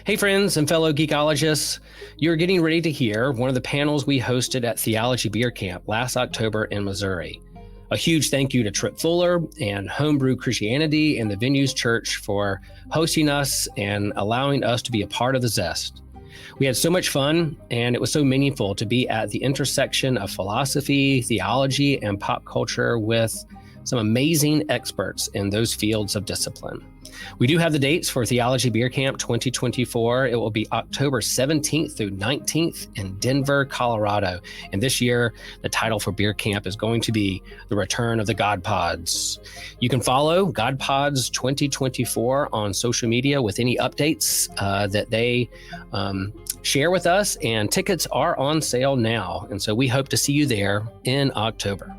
Hey friends and fellow geekologists, you're getting ready to hear one of the panels we hosted at Theology Beer Camp last October in Missouri. A huge thank you to Trip Fuller and Homebrew Christianity and the Venues Church for hosting us and allowing us to be a part of the Zest. We had so much fun, and it was so meaningful to be at the intersection of philosophy, theology, and pop culture with some amazing experts in those fields of discipline. We do have the dates for Theology Beer Camp 2024. It will be October 17th through 19th in Denver, Colorado. And this year, the title for Beer Camp is going to be The Return of the God Pods. You can follow God Pods 2024 on social media with any updates that they share with us. And tickets are on sale now. And so we hope to see you there in October.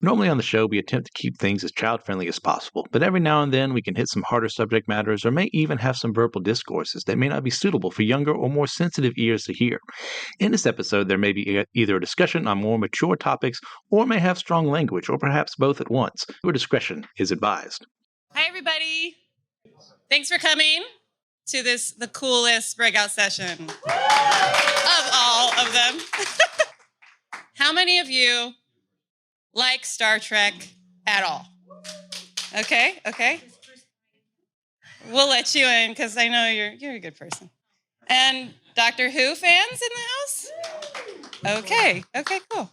Normally on the show, we attempt to keep things as child-friendly as possible, but every now and then we can hit some harder subject matters or may even have some verbal discourses that may not be suitable for younger or more sensitive ears to hear. In this episode, there may be either a discussion on more mature topics or may have strong language, or perhaps both at once. Your discretion is advised. Hi, everybody. Thanks for coming to the coolest breakout session of all of them. How many of you like Star Trek at all? Okay. We'll let you in because I know you're a good person. And Doctor Who fans in the house? Okay, cool.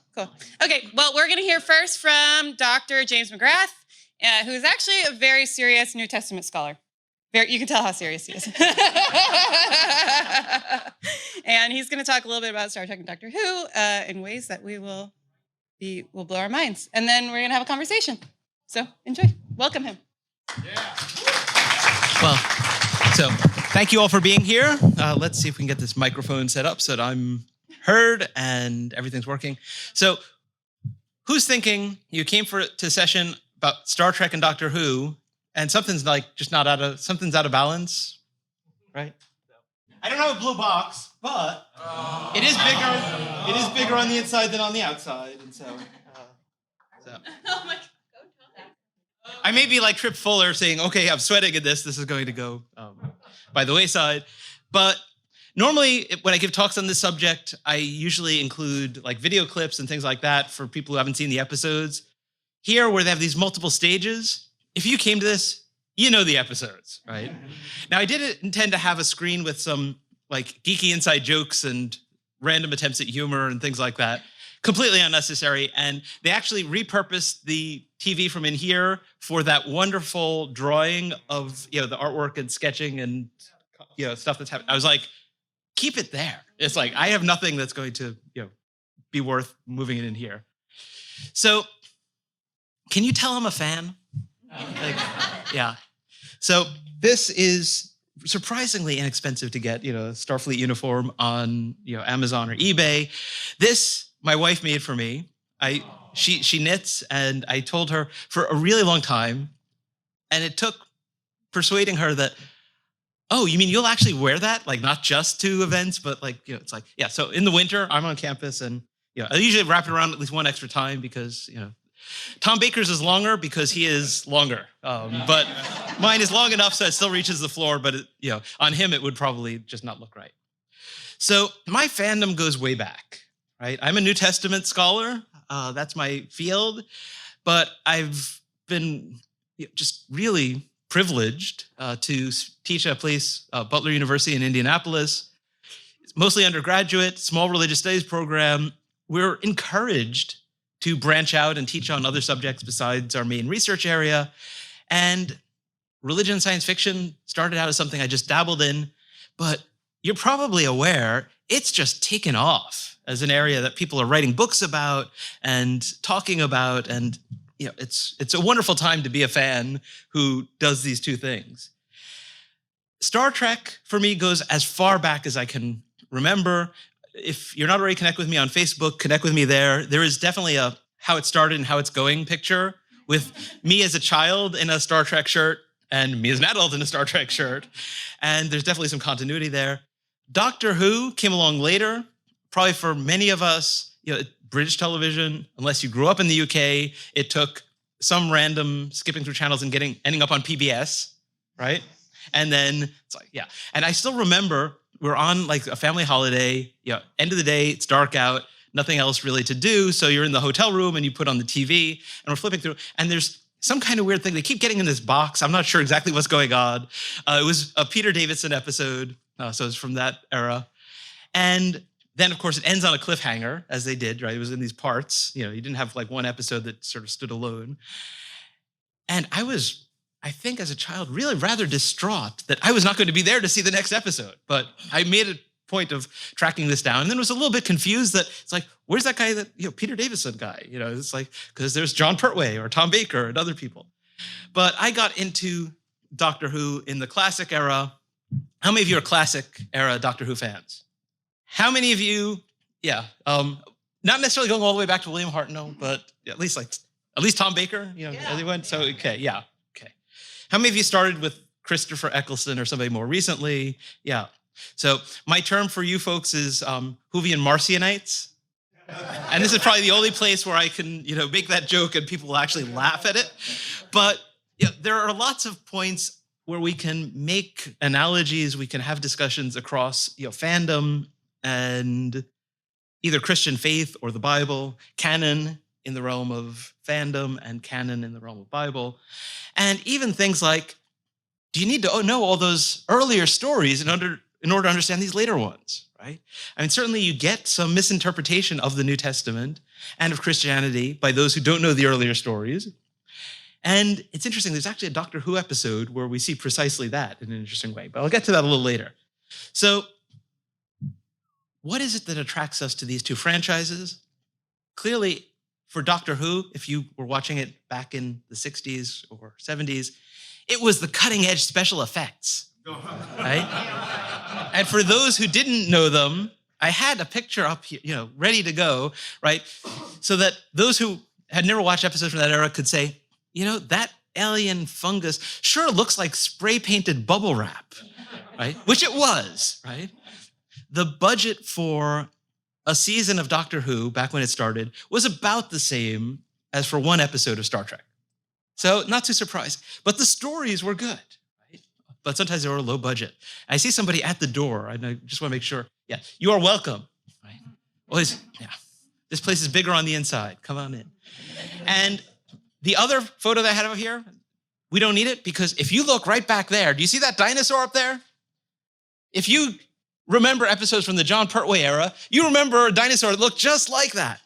Okay, well, we're going to hear first from Dr. James McGrath, who is actually a very serious New Testament scholar. You can tell how serious he is. And he's going to talk a little bit about Star Trek and Doctor Who in ways that will blow our minds. And then we're going to have a conversation. So enjoy. Welcome him. Yeah. Well, so thank you all for being here. Let's see if we can get this microphone set up so that I'm heard and everything's working. So who's thinking you came to a session about Star Trek and Doctor Who and something's something's out of balance, right? I don't have a blue box, but it is bigger. It is bigger on the inside than on the outside, and so. Oh my God! I may be like Trip Fuller saying, "Okay, I'm sweating at this. This is going to go by the wayside." But normally, when I give talks on this subject, I usually include like video clips and things like that for people who haven't seen the episodes. Here, where they have these multiple stages, if you came to this, you know the episodes, right? Now, I didn't intend to have a screen with some like geeky inside jokes and random attempts at humor and things like that. Completely unnecessary. And they actually repurposed the TV from in here for that wonderful drawing of, the artwork and sketching and, stuff that's happening. I was like, keep it there. It's like, I have nothing that's going to, be worth moving it in here. So can you tell I'm a fan? Yeah. So this is surprisingly inexpensive to get, a Starfleet uniform on, Amazon or eBay. This, my wife made for me. She knits, and I told her for a really long time, and it took persuading her that, oh, you mean you'll actually wear that? Like not just to events, but like, it's like, yeah. So in the winter, I'm on campus and, I usually wrap it around at least one extra time because, Tom Baker's is longer because he is longer, but mine is long enough so it still reaches the floor, but on him it would probably just not look right. So my fandom goes way back, right? I'm a New Testament scholar, that's my field, but I've been just really privileged to teach at a place, Butler University in Indianapolis. It's mostly undergraduate, small religious studies program. We're encouraged to branch out and teach on other subjects besides our main research area. And religion and science fiction started out as something I just dabbled in, but you're probably aware it's just taken off as an area that people are writing books about and talking about. And it's a wonderful time to be a fan who does these two things. Star Trek, for me, goes as far back as I can remember. If you're not already connected with me on Facebook, connect with me there. There is definitely a how it started and how it's going picture with me as a child in a Star Trek shirt and me as an adult in a Star Trek shirt. And there's definitely some continuity there. Doctor Who came along later, probably for many of us, British television, unless you grew up in the UK, it took some random skipping through channels and ending up on PBS, right? And then it's like, yeah. And I still remember we're on like a family holiday, end of the day, it's dark out, nothing else really to do. So you're in the hotel room and you put on the TV and we're flipping through and there's some kind of weird thing. They keep getting in this box. I'm not sure exactly what's going on. It was a Peter Davison episode. So it's from that era. And then, of course, it ends on a cliffhanger, as they did, right? It was in these parts. You didn't have like one episode that sort of stood alone. And I think as a child, really rather distraught that I was not going to be there to see the next episode. But I made a point of tracking this down. And then was a little bit confused that it's like, where's that guy Peter Davison guy? It's like, because there's John Pertwee or Tom Baker and other people. But I got into Doctor Who in the classic era. How many of you are classic era Doctor Who fans? How many of you, not necessarily going all the way back to William Hartnell, but at least Tom Baker, anyone? So, okay. How many of you started with Christopher Eccleston or somebody more recently? Yeah. So my term for you folks is Whovian Marcionites. And this is probably the only place where I can, make that joke and people will actually laugh at it. But there are lots of points where we can make analogies, we can have discussions across, fandom and either Christian faith or the Bible, canon in the realm of fandom and canon in the realm of Bible. And even things like, do you need to know all those earlier stories in order to understand these later ones, right? I mean, certainly you get some misinterpretation of the New Testament and of Christianity by those who don't know the earlier stories. And it's interesting, there's actually a Doctor Who episode where we see precisely that in an interesting way, but I'll get to that a little later. So what is it that attracts us to these two franchises? Clearly, for Doctor Who, if you were watching it back in the 60s or 70s, it was the cutting edge special effects, right? And for those who didn't know them, I had a picture up here, ready to go, right? So that those who had never watched episodes from that era could say, that alien fungus sure looks like spray painted bubble wrap, right? Which it was, right? The budget for a season of Doctor Who, back when it started, was about the same as for one episode of Star Trek. So not too surprised. But the stories were good, right? But sometimes they were low budget. I see somebody at the door, and I just want to make sure, you are welcome, right? Always, this place is bigger on the inside. Come on in. And the other photo that I had over here, we don't need it because if you look right back there, do you see that dinosaur up there? If you remember episodes from the John Pertwee era, you remember a dinosaur that looked just like that.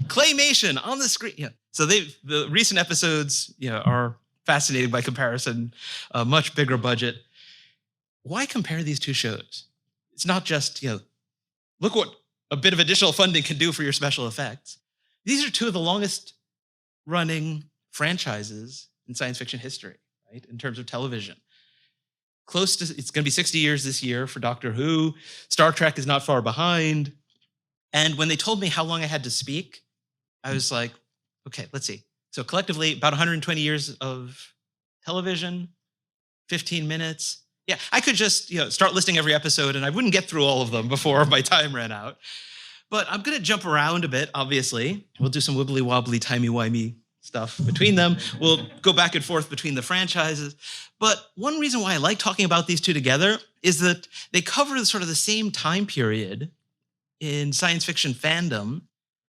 Claymation on the screen. Yeah. So the recent episodes, are fascinating by comparison, a much bigger budget. Why compare these two shows? It's not just, look what a bit of additional funding can do for your special effects. These are two of the longest running franchises in science fiction history, right? In terms of television. It's going to be 60 years this year for Doctor Who. Star Trek is not far behind. And when they told me how long I had to speak, I was like, okay, let's see. So collectively, about 120 years of television, 15 minutes. Yeah, I could just start listing every episode and I wouldn't get through all of them before my time ran out. But I'm going to jump around a bit, obviously. We'll do some wibbly-wobbly, timey-wimey stuff between them. We'll go back and forth between the franchises. But one reason why I like talking about these two together is that they cover sort of the same time period in science fiction fandom,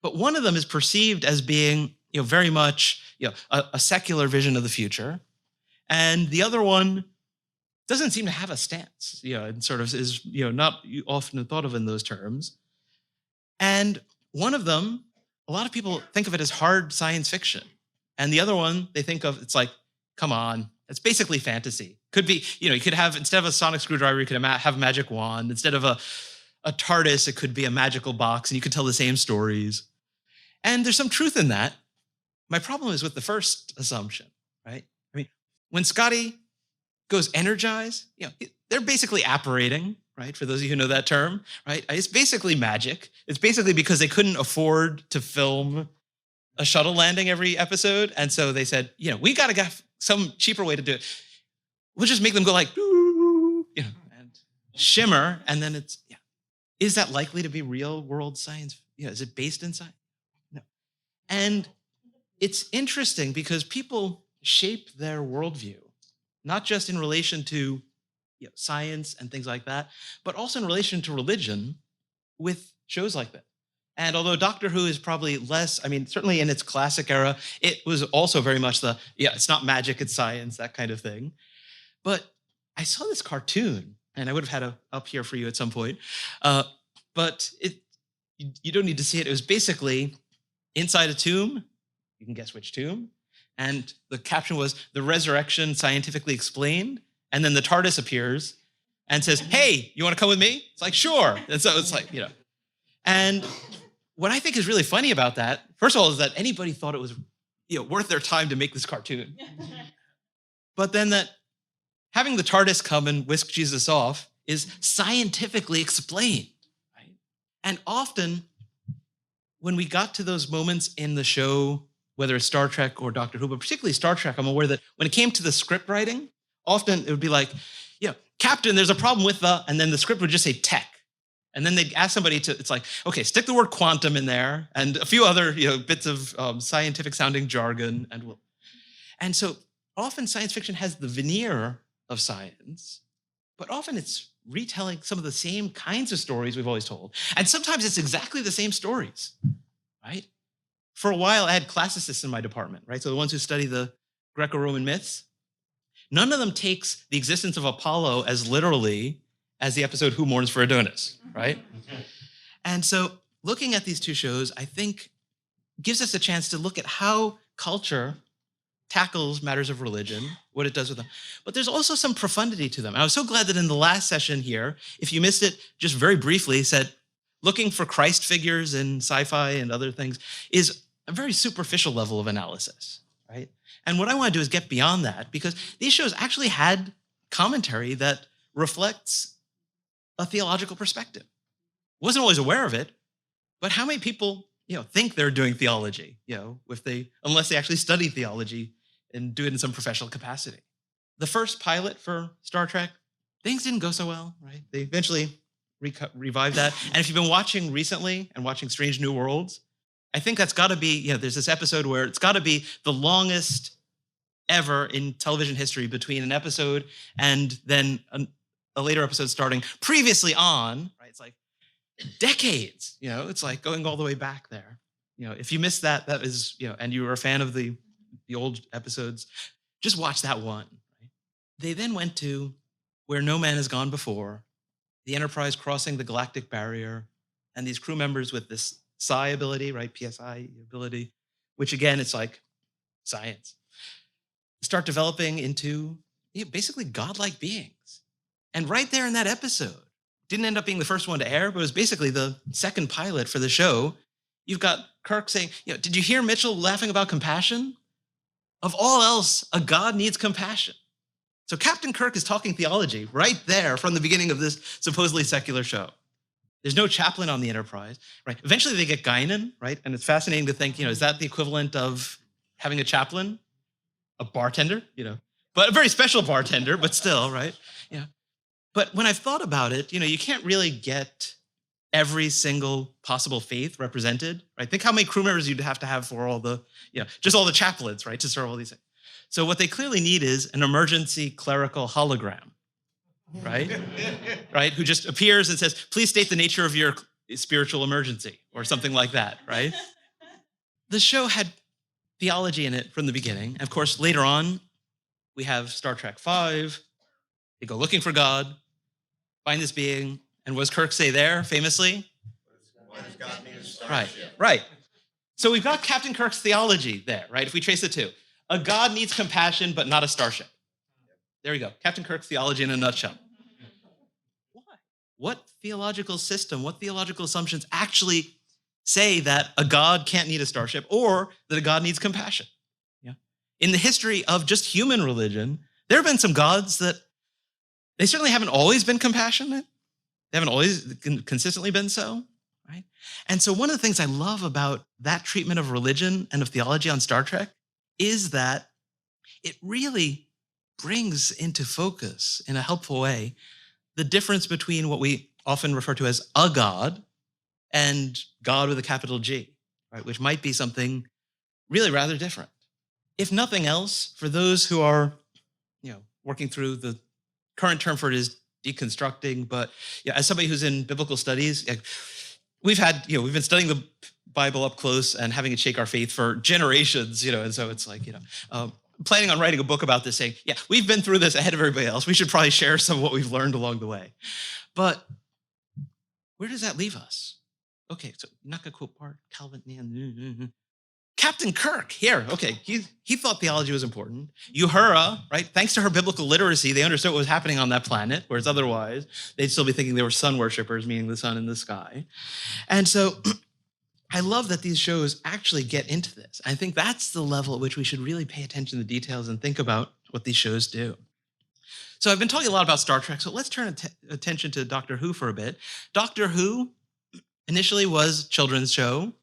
but one of them is perceived as being, very much, a secular vision of the future, and the other one doesn't seem to have a stance, and sort of is, not often thought of in those terms. And one of them, a lot of people think of it as hard science fiction, and the other one they think of, it's like, come on, it's basically fantasy. Could be, you could have, instead of a sonic screwdriver, you could have a magic wand. Instead of a TARDIS, it could be a magical box, and you could tell the same stories. And there's some truth in that. My problem is with the first assumption, right? I mean, when Scotty goes energize, they're basically apparating, right? For those of you who know that term, right? It's basically magic. It's basically because they couldn't afford to film a shuttle landing every episode. And so they said, we got to get some cheaper way to do it. We'll just make them go like, and shimmer. And then it's, is that likely to be real world science? Is it based in science? No. And it's interesting because people shape their worldview, not just in relation to science and things like that, but also in relation to religion with shows like that. And although Doctor Who is probably less, I mean, certainly in its classic era, it was also very much it's not magic, it's science, that kind of thing. But I saw this cartoon, and I would have had it up here for you at some point, but you don't need to see it. It was basically inside a tomb. You can guess which tomb. And the caption was, "The Resurrection Scientifically Explained." And then the TARDIS appears and says, "Hey, you want to come with me?" It's like, "Sure." And so it's like, And what I think is really funny about that, first of all, is that anybody thought it was worth their time to make this cartoon. But then that having the TARDIS come and whisk Jesus off is scientifically explained. Right? And often when we got to those moments in the show, whether it's Star Trek or Doctor Who, but particularly Star Trek, I'm aware that when it came to the script writing, often it would be like, "Captain, there's a problem with and then the script would just say tech. And then they'd ask somebody it's like, "Okay, stick the word quantum in there," and a few other bits of scientific sounding jargon. And so often science fiction has the veneer of science, but often it's retelling some of the same kinds of stories we've always told. And sometimes it's exactly the same stories, right? For a while, I had classicists in my department, right? So the ones who study the Greco-Roman myths. None of them takes the existence of Apollo as literally as the episode Who Mourns for Adonis, right? And so looking at these two shows, I think gives us a chance to look at how culture tackles matters of religion, what it does with them. But there's also some profundity to them. I was so glad that in the last session here, if you missed it, just very briefly said, looking for Christ figures in sci-fi and other things is a very superficial level of analysis, right? And what I want to do is get beyond that, because these shows actually had commentary that reflects a theological perspective. Wasn't always aware of it, but how many people, think they're doing theology, unless they actually study theology and do it in some professional capacity. The first pilot for Star Trek, things didn't go so well, right? They eventually revived that. And if you've been watching recently and watching Strange New Worlds, I think that's got to be, there's this episode where it's got to be the longest ever in television history between an episode and then a later episode starting previously on, right? It's like decades, it's like going all the way back there. If you missed that is, and you were a fan of the old episodes, just watch that one. Right? They then went to Where No Man Has Gone Before, the Enterprise crossing the galactic barrier, and these crew members with this psi ability, right? PSI ability, which again, it's like science. Start developing into basically godlike beings. And right there in that episode, didn't end up being the first one to air, but it was basically the second pilot for the show. You've got Kirk saying, "Did you hear Mitchell laughing about compassion? Of all else, a God needs compassion." So Captain Kirk is talking theology right there from the beginning of this supposedly secular show. There's no chaplain on the Enterprise, right? Eventually they get Guinan, right? And it's fascinating to think, is that the equivalent of having a chaplain? A bartender, but a very special bartender, but still, right? Yeah. But when I've thought about it, you can't really get every single possible faith represented, right? Think how many crew members you'd have to have for all the, just all the chaplains, right? To serve all these things. So what they clearly need is an emergency clerical hologram, right? Right? Who just appears and says, "Please state the nature of your spiritual emergency," or something like that, right? The show had theology in it from the beginning. Of course, later on, we have Star Trek V. They go looking for God, find this being, and what does Kirk say there, famously? What does God need a starship? Right. So we've got Captain Kirk's theology there, right? If we trace it to, a God needs compassion, but not a starship. There you go. Captain Kirk's theology in a nutshell. Why? What theological system, what theological assumptions actually say that a God can't need a starship or that a God needs compassion? In the history of just human religion, there have been some gods that they certainly haven't always been compassionate. They haven't always consistently been so, right? And so one of the things I love about that treatment of religion and of theology on Star Trek is that it really brings into focus in a helpful way the difference between what we often refer to as a God and God with a capital G, right? Which might be something really rather different. If nothing else, for those who are, working through the current term for it is deconstructing, but as somebody who's in biblical studies, we've been studying the Bible up close and having it shake our faith for generations, and so it's like, planning on writing a book about this, saying, we've been through this ahead of everybody else. We should probably share some of what we've learned along the way. But where does that leave us? Okay, so I'm not going to quote part, Calvin, Captain Kirk, here, okay, he thought theology was important. Uhura, right, thanks to her biblical literacy, they understood what was happening on that planet, whereas otherwise, they'd still be thinking they were sun worshipers, meaning the sun in the sky. And so I love that these shows actually get into this. I think that's the level at which we should really pay attention to the details and think about what these shows do. So I've been talking a lot about Star Trek, so let's turn attention to Doctor Who for a bit. Doctor Who initially was a children's show,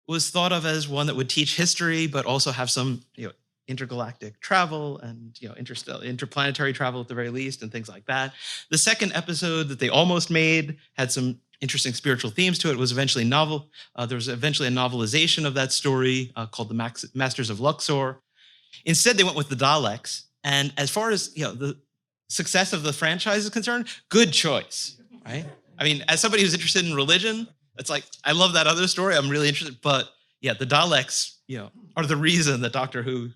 was thought of as one that would teach history, but also have some intergalactic travel and interplanetary travel at the very least and things like that. The second episode that they almost made had some interesting spiritual themes to it. It was eventually novel. There was eventually a novelization of that story called The Masters of Luxor. Instead, they went with the Daleks. And as far as the success of the franchise is concerned, good choice, right? I mean, as somebody who's interested in religion, it's like, I love that other story. I'm really interested. But the Daleks, are the reason that Doctor Who,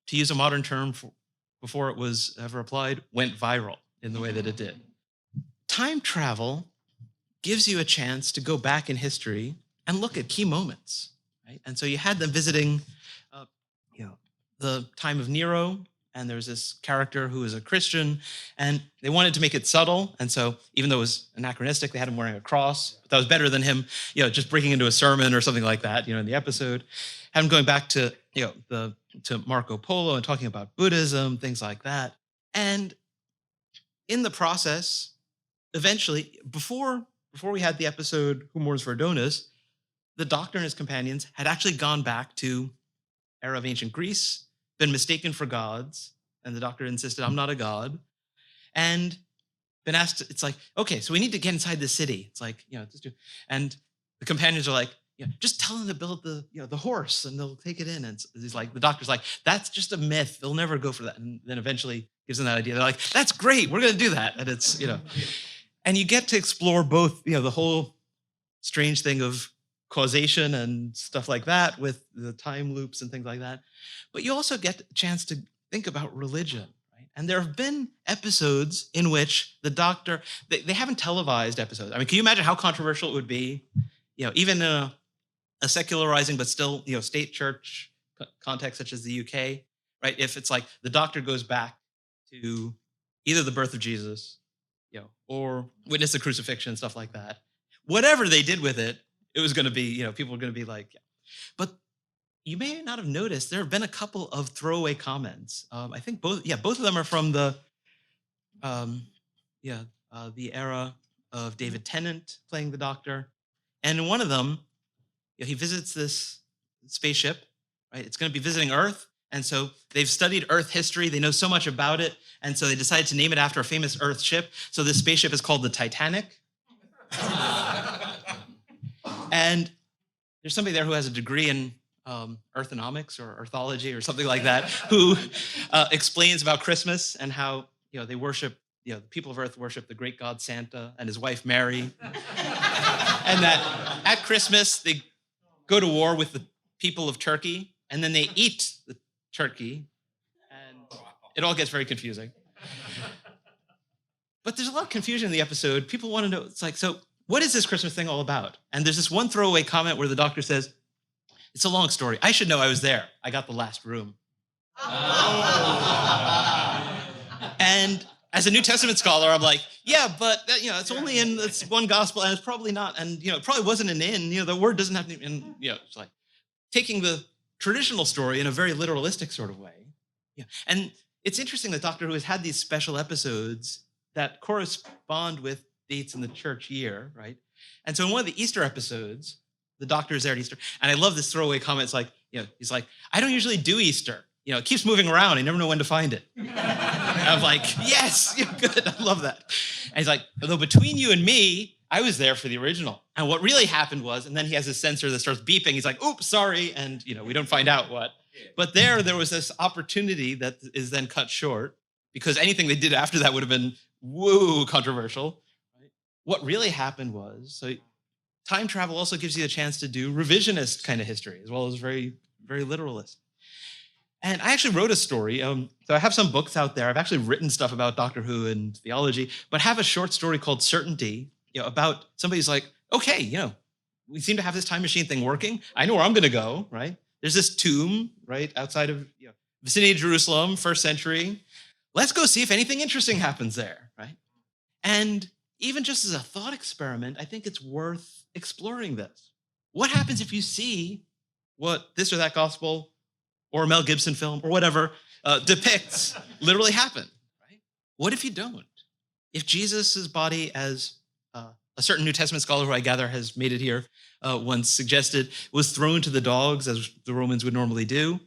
to use a modern term before it was ever applied, went viral in the way that it did. Time travel gives you a chance to go back in history and look at key moments, right? And so you had them visiting, the time of Nero, and there was this character who was a Christian, and they wanted to make it subtle. And so even though it was anachronistic, they had him wearing a cross. But that was better than him, just breaking into a sermon or something like that, in the episode. Had him going back to, to Marco Polo and talking about Buddhism, things like that. And in the process, eventually, before we had the episode Who Mourns for Adonis, the Doctor and his companions had actually gone back to era of ancient Greece, been mistaken for gods, and the Doctor insisted, I'm not a god, and been asked, it's like, okay, so we need to get inside the city. It's like, and the companions are like, just tell them to build the horse and they'll take it in. And he's like, the Doctor's like, that's just a myth. They'll never go for that. And then eventually gives them that idea. They're like, that's great. We're going to do that. And it's, and you get to explore both, the whole strange thing of causation and stuff like that with the time loops and things like that. But you also get a chance to think about religion, right? And there have been episodes in which the Doctor, they haven't televised episodes. I mean, can you imagine how controversial it would be, even in a secularizing but still, state church context such as the UK, right? If it's like the Doctor goes back to either the birth of Jesus, or witness the crucifixion and stuff like that. Whatever they did with it, it was going to be, people were going to be like, But you may not have noticed, there have been a couple of throwaway comments. I think both of them are from the era of David Tennant playing the Doctor. And in one of them, he visits this spaceship, right? It's going to be visiting Earth. And so they've studied Earth history. They know so much about it. And so they decided to name it after a famous Earth ship. So this spaceship is called the Titanic. And there's somebody there who has a degree in earthonomics or earthology or something like that, who explains about Christmas and how they worship, the people of Earth worship the great god Santa and his wife Mary. And that at Christmas, they go to war with the people of Turkey, and then they eat the turkey, and it all gets very confusing. But there's a lot of confusion in the episode. People want to know, it's like, so what is this Christmas thing all about? And there's this one throwaway comment where the Doctor says, it's a long story. I should know, I was there. I got the last room. And as a New Testament scholar, I'm like, yeah, but it's only in this one gospel, and it's probably not, and it probably wasn't an inn. The word doesn't have to, and it's like taking the traditional story in a very literalistic sort of way. Yeah, and it's interesting that Doctor Who has had these special episodes that correspond with dates in the church year, right? And so in one of the Easter episodes, the Doctor is there at Easter, and I love this throwaway comment. It's like, he's like, I don't usually do Easter. It keeps moving around. I never know when to find it. And I'm like, yes, good. I love that. And he's like, although between you and me, I was there for the original. And what really happened was, and then he has a sensor that starts beeping. He's like, oops, sorry. And we don't find out what. But there was this opportunity that is then cut short because anything they did after that would have been woo controversial. Right? What really happened was, so time travel also gives you a chance to do revisionist kind of history as well as very, very literalist. And I actually wrote a story. So I have some books out there. I've actually written stuff about Doctor Who and theology, but have a short story called Certainty, about somebody's like, okay, we seem to have this time machine thing working. I know where I'm going to go, right? There's this tomb, right, outside of vicinity of Jerusalem, 1st century. Let's go see if anything interesting happens there, right? And even just as a thought experiment, I think it's worth exploring this. What happens if you see what this or that gospel or a Mel Gibson film or whatever depicts literally happen, right? What if you don't? If Jesus' body, as a certain New Testament scholar who I gather has made it here once suggested, was thrown to the dogs as the Romans would normally do,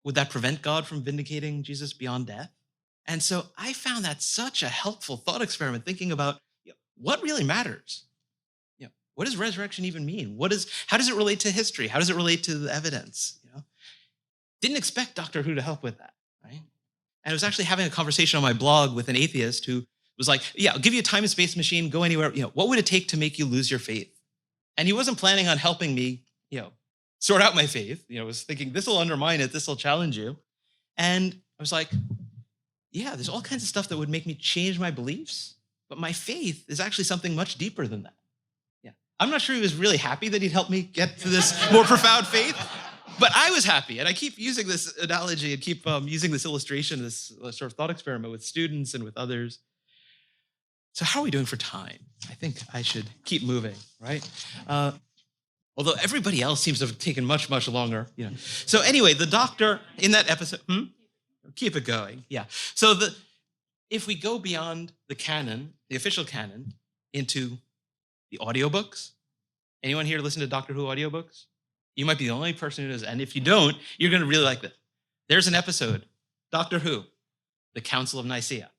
would that prevent God from vindicating Jesus beyond death? And so I found that such a helpful thought experiment, thinking about what really matters. What does resurrection even mean? How does it relate to history? How does it relate to the evidence? Didn't expect Doctor Who to help with that, right? And I was actually having a conversation on my blog with an atheist who was like, I'll give you a time and space machine, go anywhere. What would it take to make you lose your faith? And he wasn't planning on helping me, sort out my faith. Was thinking, this will undermine it, this will challenge you. And I was like, there's all kinds of stuff that would make me change my beliefs, but my faith is actually something much deeper than that. I'm not sure he was really happy that he'd helped me get to this more profound faith, but I was happy. And I keep using this analogy and keep using this illustration, this sort of thought experiment with students and with others. So how are we doing for time? I think I should keep moving, right? Although everybody else seems to have taken much, much longer. So anyway, the doctor in that episode, keep it going, yeah. So if we go beyond the canon, the official canon, into the audiobooks, anyone here listen to Doctor Who audiobooks? You might be the only person who does, and if you don't, you're going to really like this. There's an episode, Doctor Who, the Council of Nicaea.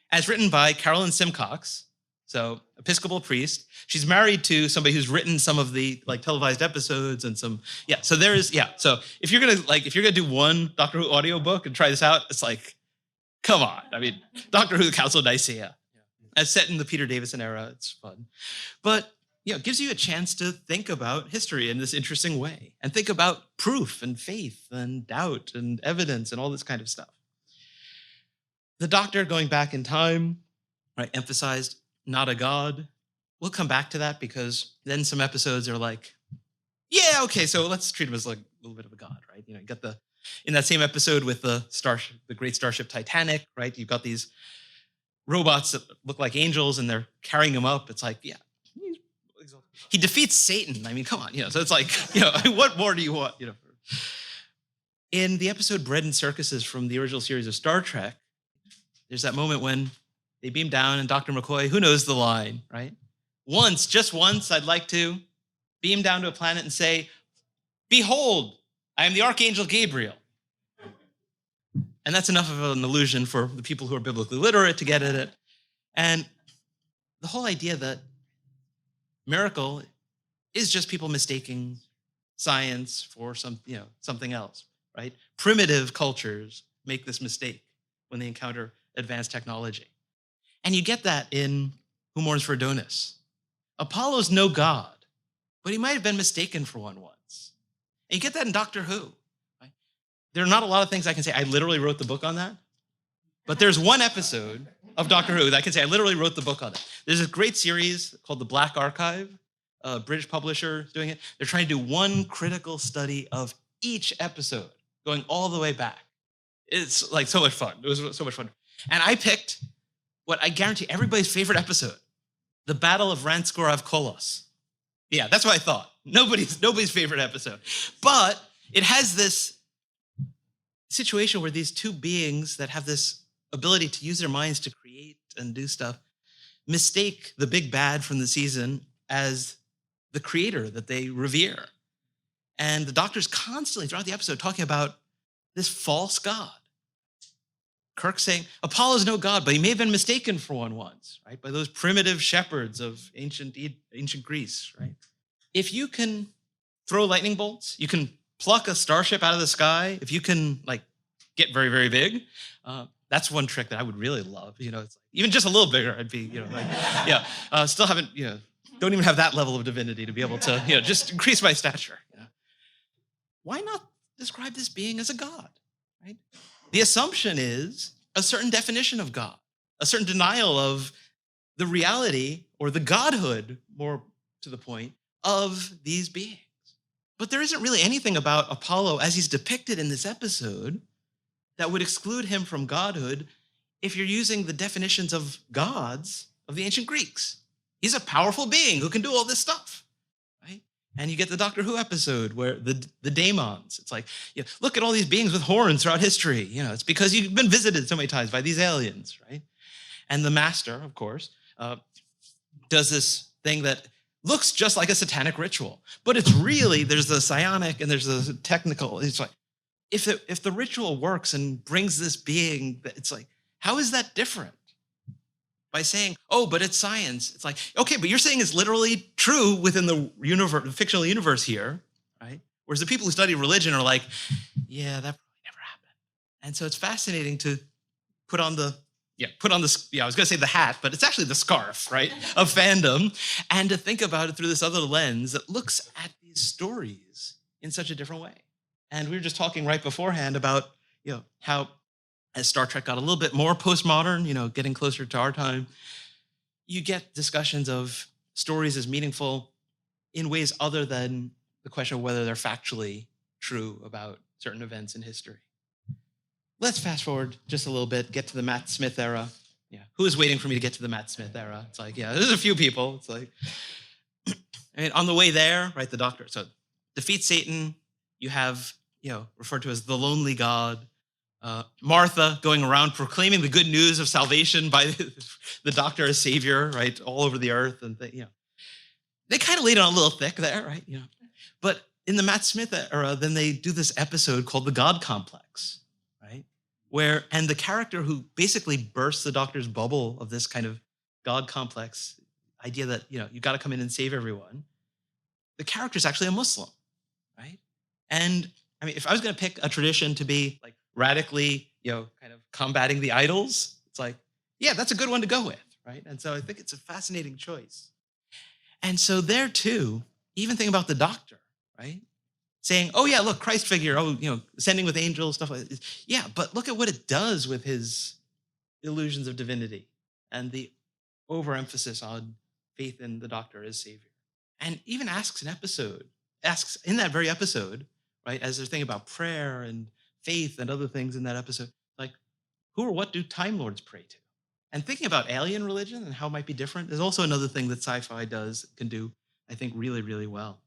As written by Carolyn Simcox, so Episcopal priest. She's married to somebody who's written some of the televised episodes and some, so there is, so if you're gonna do one Doctor Who audiobook and try this out, it's like, come on. I mean, Doctor Who, the Council of Nicaea. As set in the Peter Davison era, it's fun. But it gives you a chance to think about history in this interesting way and think about proof and faith and doubt and evidence and all this kind of stuff. The doctor, going back in time, right, emphasized not a god. We'll come back to that because then some episodes are like, okay, so let's treat him as like a little bit of a god, right? You got in that same episode with the great starship Titanic, right? You've got these robots that look like angels and they're carrying him up. It's like, he defeats Satan. I mean, come on, so it's like, what more do you want? In the episode Bread and Circuses from the original series of Star Trek, there's that moment when they beam down and Dr. McCoy, who knows the line, right? Just once, I'd like to beam down to a planet and say, behold, I am the Archangel Gabriel. And that's enough of an illusion for the people who are biblically literate to get at it. And the whole idea that miracle is just people mistaking science for something else, right? Primitive cultures make this mistake when they encounter advanced technology. And you get that in Who Mourns for Adonis. Apollo's no god, but he might have been mistaken for one once. And you get that in Doctor Who. There are not a lot of things I can say. I literally wrote the book on that. But there's one episode of Doctor Who that I can say I literally wrote the book on it. There's a great series called The Black Archive. A British publisher doing it. They're trying to do one critical study of each episode, going all the way back. It's like so much fun. It was so much fun. And I picked what I guarantee everybody's favorite episode, The Battle of Ranskor Kolos. Yeah, that's what I thought. Nobody's favorite episode. But it has this situation where these two beings that have this ability to use their minds to create and do stuff mistake the big bad from the season as the creator that they revere. And the doctor's constantly throughout the episode talking about this false god. Kirk saying, Apollo's no god, but he may have been mistaken for one once, right? By those primitive shepherds of ancient Greece, right? If you can throw lightning bolts, you can pluck a starship out of the sky, if you can like get very, very big, that's one trick that I would really love. It's like, even just a little bigger, I'd be, still haven't, don't even have that level of divinity to be able to, just increase my stature. Why not describe this being as a god, right? The assumption is a certain definition of God, a certain denial of the reality or the godhood, more to the point, of these beings. But there isn't really anything about Apollo as he's depicted in this episode that would exclude him from godhood if you're using the definitions of gods of the ancient Greeks. He's a powerful being who can do all this stuff, right? And you get the Doctor Who episode where the daemons, it's like, look at all these beings with horns throughout history. It's because you've been visited so many times by these aliens, right? And the Master, of course, does this thing that looks just like a satanic ritual, but it's really, there's the psionic and there's the technical. It's like, if the ritual works and brings this being, it's like, how is that different? By saying, oh, but it's science. It's like, okay, but you're saying it's literally true within the universe, the fictional universe here, right? Whereas the people who study religion are like, yeah, that probably never happened. And so it's fascinating to put on the, I was gonna say the hat, but it's actually the scarf, right, of fandom, and to think about it through this other lens that looks at these stories in such a different way. And we were just talking right beforehand about, how as Star Trek got a little bit more postmodern, getting closer to our time, you get discussions of stories as meaningful in ways other than the question of whether they're factually true about certain events in history. Let's fast forward just a little bit, get to the Matt Smith era. Yeah, who is waiting for me to get to the Matt Smith era? It's like, there's a few people. It's like, on the way there, right, the Doctor, so defeats Satan. You have, referred to as the lonely God. Martha going around proclaiming the good news of salvation by the Doctor as savior, right, all over the earth. And they kind of laid it on a little thick there, right? But in the Matt Smith era, then they do this episode called The God Complex, right? And the character who basically bursts the Doctor's bubble of this kind of God complex idea that, you got to come in and save everyone. The character is actually a Muslim, right? And I mean, if I was going to pick a tradition to be like radically, kind of combating the idols, it's like, yeah, that's a good one to go with, right? And so I think it's a fascinating choice. And so there too, even think about the Doctor, right? Saying, oh yeah, look, Christ figure, ascending with angels, stuff like this. Yeah, but look at what it does with his illusions of divinity and the overemphasis on faith in the Doctor as savior. And even asks in that very episode, right, as they're thinking about prayer and faith and other things in that episode, like, who or what do Time Lords pray to? And thinking about alien religion and how it might be different is also another thing that sci-fi can do, I think, really, really well.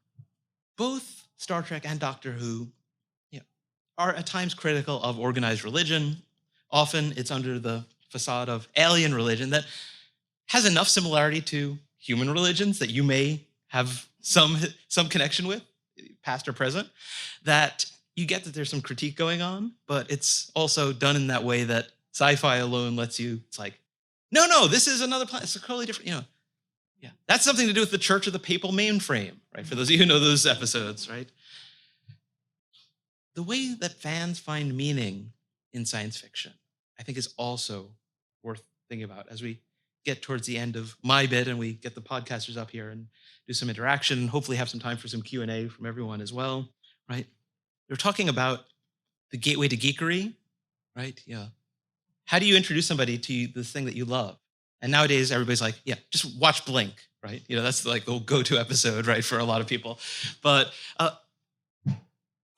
Both Star Trek and Doctor Who are at times critical of organized religion. Often it's under the facade of alien religion that has enough similarity to human religions that you may have some connection with, past or present, that you get that there's some critique going on, but it's also done in that way that sci-fi alone lets you, it's like, no, this is another planet. It's totally different, Yeah, that's something to do with the Church of the Papal Mainframe, right? For those of you who know those episodes, right? The way that fans find meaning in science fiction, I think, is also worth thinking about as we get towards the end of my bit and we get the podcasters up here and do some interaction and hopefully have some time for some Q&A from everyone as well, right? They're talking about the gateway to geekery, right? Yeah. How do you introduce somebody to this thing that you love? And nowadays, everybody's like, yeah, just watch Blink, right? That's like the go-to episode, right, for a lot of people. But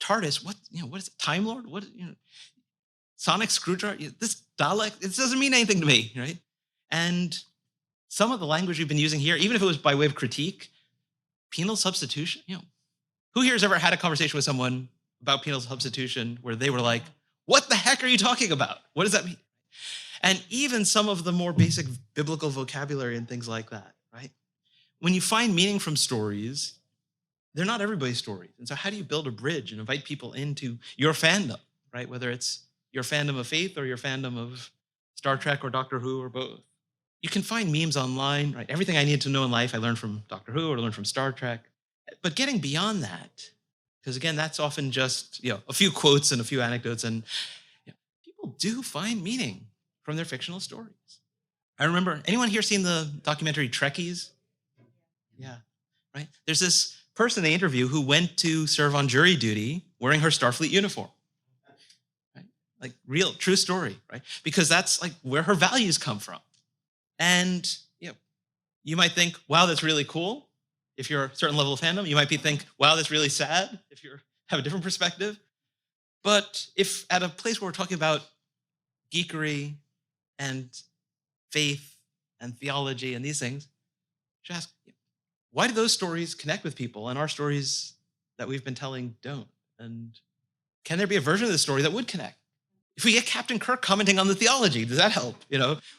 TARDIS, what is it? Time Lord? What, Sonic Screwdriver? This Dalek, it doesn't mean anything to me, right? And some of the language we've been using here, even if it was by way of critique, penal substitution, who here has ever had a conversation with someone about penal substitution where they were like, what the heck are you talking about? What does that mean? And even some of the more basic biblical vocabulary and things like that, right? When you find meaning from stories, they're not everybody's stories. And so how do you build a bridge and invite people into your fandom, right? Whether it's your fandom of faith or your fandom of Star Trek or Doctor Who or both. You can find memes online, right? Everything I need to know in life I learned from Doctor Who or learned from Star Trek. But getting beyond that, because again, that's often just a few quotes and a few anecdotes, and people do find meaning from their fictional stories. I remember, anyone here seen the documentary Trekkies? Yeah, right? There's this person they interview who went to serve on jury duty wearing her Starfleet uniform. Right? Like real, true story, right? Because that's like where her values come from. And you might think, wow, that's really cool. If you're a certain level of fandom, you might think, wow, that's really sad if you have a different perspective. But if at a place where we're talking about geekery and faith and theology and these things, you should ask, why do those stories connect with people and our stories that we've been telling don't? And can there be a version of the story that would connect? If we get Captain Kirk commenting on the theology, does that help?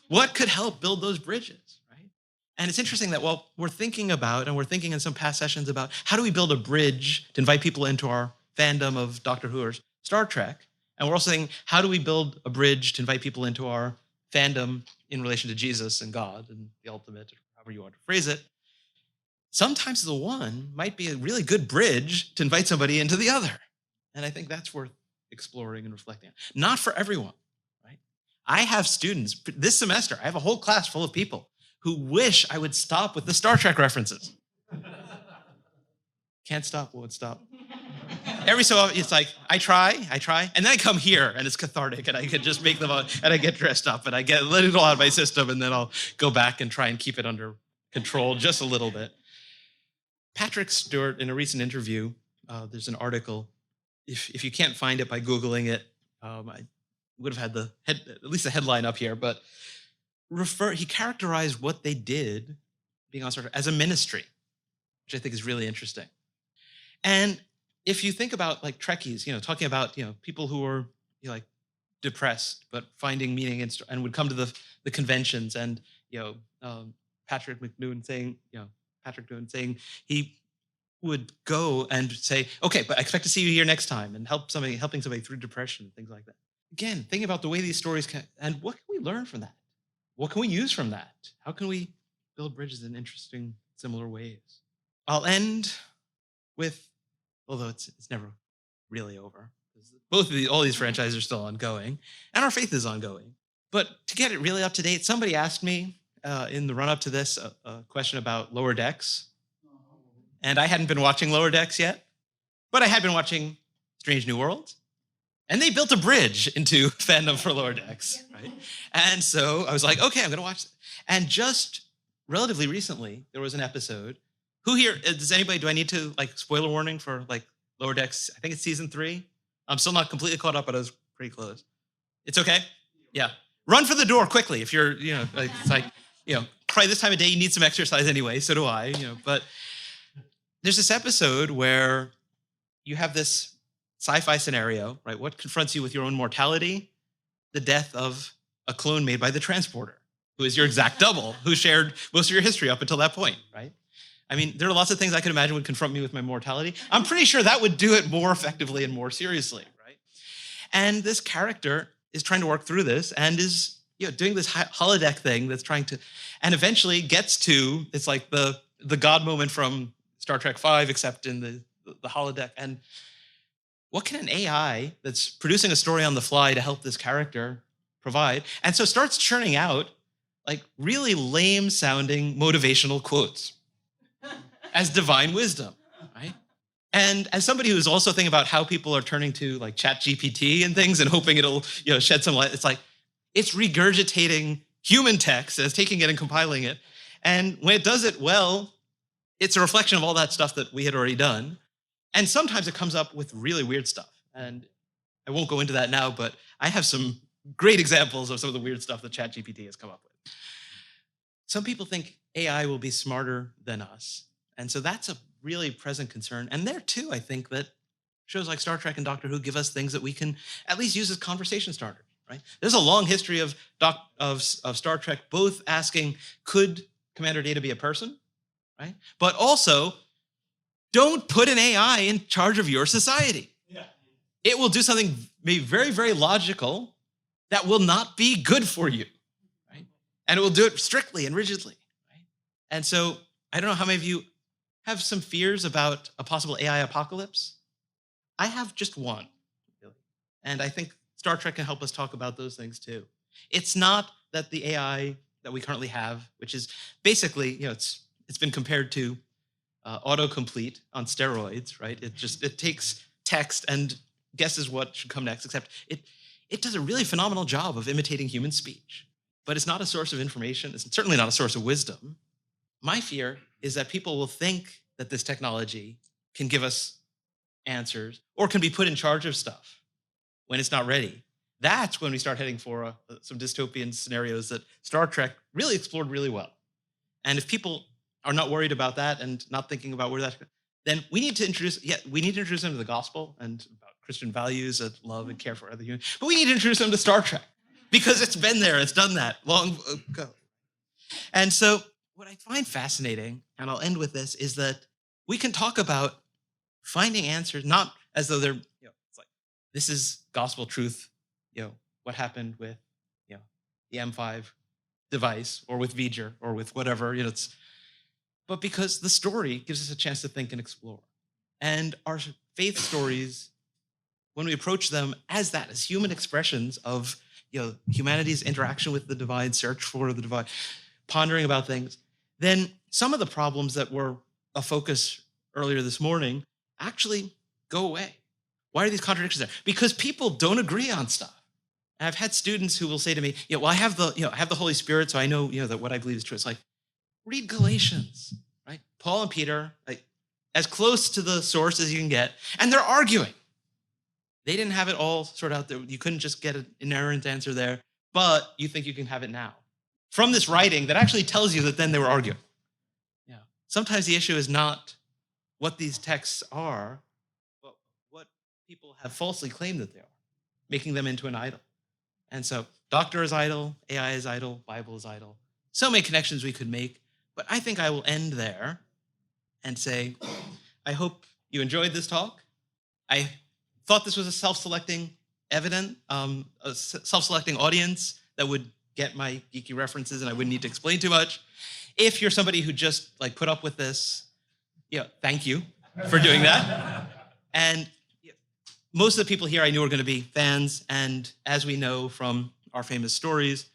What could help build those bridges, right? And it's interesting that while we're thinking in some past sessions about how do we build a bridge to invite people into our fandom of Doctor Who or Star Trek, and we're also saying, how do we build a bridge to invite people into our fandom in relation to Jesus and God and the ultimate, or however you want to phrase it, sometimes the one might be a really good bridge to invite somebody into the other. And I think that's worth exploring and reflecting on. Not for everyone, right? I have students this semester, I have a whole class full of people who wish I would stop with the Star Trek references. Can't stop, won't stop. Every so often, it's like, I try, and then I come here, and it's cathartic, and I can just make them out, and I get dressed up, and I let it all out of my system, and then I'll go back and try and keep it under control just a little bit. Patrick Stewart, in a recent interview, there's an article. If you can't find it by Googling it, I would have had at least the headline up here, but he characterized what they did, being on Star Trek, as a ministry, which I think is really interesting. And if you think about like Trekkies, talking about people who are like depressed but finding meaning and would come to the conventions, and Patrick Newton saying he would go and say, okay, but I expect to see you here next time, and helping somebody through depression and things like that. Again, thinking about the way these stories and what can we learn from that? What can we use from that? How can we build bridges in interesting, similar ways? I'll end with, although it's never really over, all these franchises are still ongoing, and our faith is ongoing. But to get it really up to date, somebody asked me in the run-up to this a question about Lower Decks. And I hadn't been watching Lower Decks yet, but I had been watching Strange New Worlds. And they built a bridge into fandom for Lower Decks, right? And so I was like, okay, I'm going to watch it. And just relatively recently, there was an episode. Who here, do I need to, spoiler warning for, Lower Decks? I think it's season 3. I'm still not completely caught up, but I was pretty close. It's okay? Yeah. Run for the door quickly if you're, probably this time of day you need some exercise anyway, so do I, but there's this episode where you have this sci-fi scenario, right? What confronts you with your own mortality? The death of a clone made by the transporter, who is your exact double, who shared most of your history up until that point, right? I mean, there are lots of things I could imagine would confront me with my mortality. I'm pretty sure that would do it more effectively and more seriously, right? And this character is trying to work through this and is doing this holodeck thing that's trying to, and eventually gets to, it's like the God moment from Star Trek V, except in the holodeck. And what can an AI that's producing a story on the fly to help this character provide? And so starts churning out really lame sounding motivational quotes as divine wisdom, right? And as somebody who's also thinking about how people are turning to ChatGPT and things and hoping it'll shed some light, it's regurgitating human text and it's taking it and compiling it. And when it does it well, it's a reflection of all that stuff that we had already done. And sometimes it comes up with really weird stuff. And I won't go into that now, but I have some great examples of some of the weird stuff that ChatGPT has come up with. Some people think AI will be smarter than us. And so that's a really present concern. And there too, I think that shows like Star Trek and Doctor Who give us things that we can at least use as conversation starters, right? There's a long history of Star Trek both asking, could Commander Data be a person? Right? But also, don't put an AI in charge of your society. Yeah. It will do something may be very, very logical, that will not be good for you, right? And it will do it strictly and rigidly, right? And so I don't know how many of you have some fears about a possible AI apocalypse. I have just one, really. And I think Star Trek can help us talk about those things too. It's not that the AI that we currently have, which is basically, it's been compared to autocomplete on steroids, right? It takes text and guesses what should come next, except it does a really phenomenal job of imitating human speech. But it's not a source of information. It's certainly not a source of wisdom. My fear is that people will think that this technology can give us answers or can be put in charge of stuff when it's not ready. That's when we start heading for some dystopian scenarios that Star Trek really explored really well. And if people are not worried about that and not thinking about where that, then we need to introduce them to the gospel and about Christian values and love and care for other humans. But we need to introduce them to Star Trek because it's been there, it's done that long ago. And so what I find fascinating, and I'll end with this, is that we can talk about finding answers, not as though they're, it's like, this is gospel truth, what happened with, the M5 device or with V'ger or with whatever, but because the story gives us a chance to think and explore. And our faith stories, when we approach them as human expressions of, humanity's interaction with the divine, search for the divine, pondering about things, then some of the problems that were a focus earlier this morning actually go away. Why are these contradictions there? Because people don't agree on stuff. And I've had students who will say to me, I have the Holy Spirit, so I know, that what I believe is true. It's like, read Galatians, right? Paul and Peter, as close to the source as you can get, and they're arguing. They didn't have it all sorted out there. You couldn't just get an inerrant answer there, but you think you can have it now. From this writing that actually tells you that then they were arguing. Yeah. Sometimes the issue is not what these texts are, but what people have falsely claimed that they are, making them into an idol. And so doctor is idol, AI is idol, Bible is idol. So many connections we could make, but I think I will end there and say, I hope you enjoyed this talk. I thought this was a self-selecting audience that would get my geeky references and I wouldn't need to explain too much. If you're somebody who just put up with this, thank you for doing that. And most of the people here I knew were going to be fans, and as we know from our famous stories,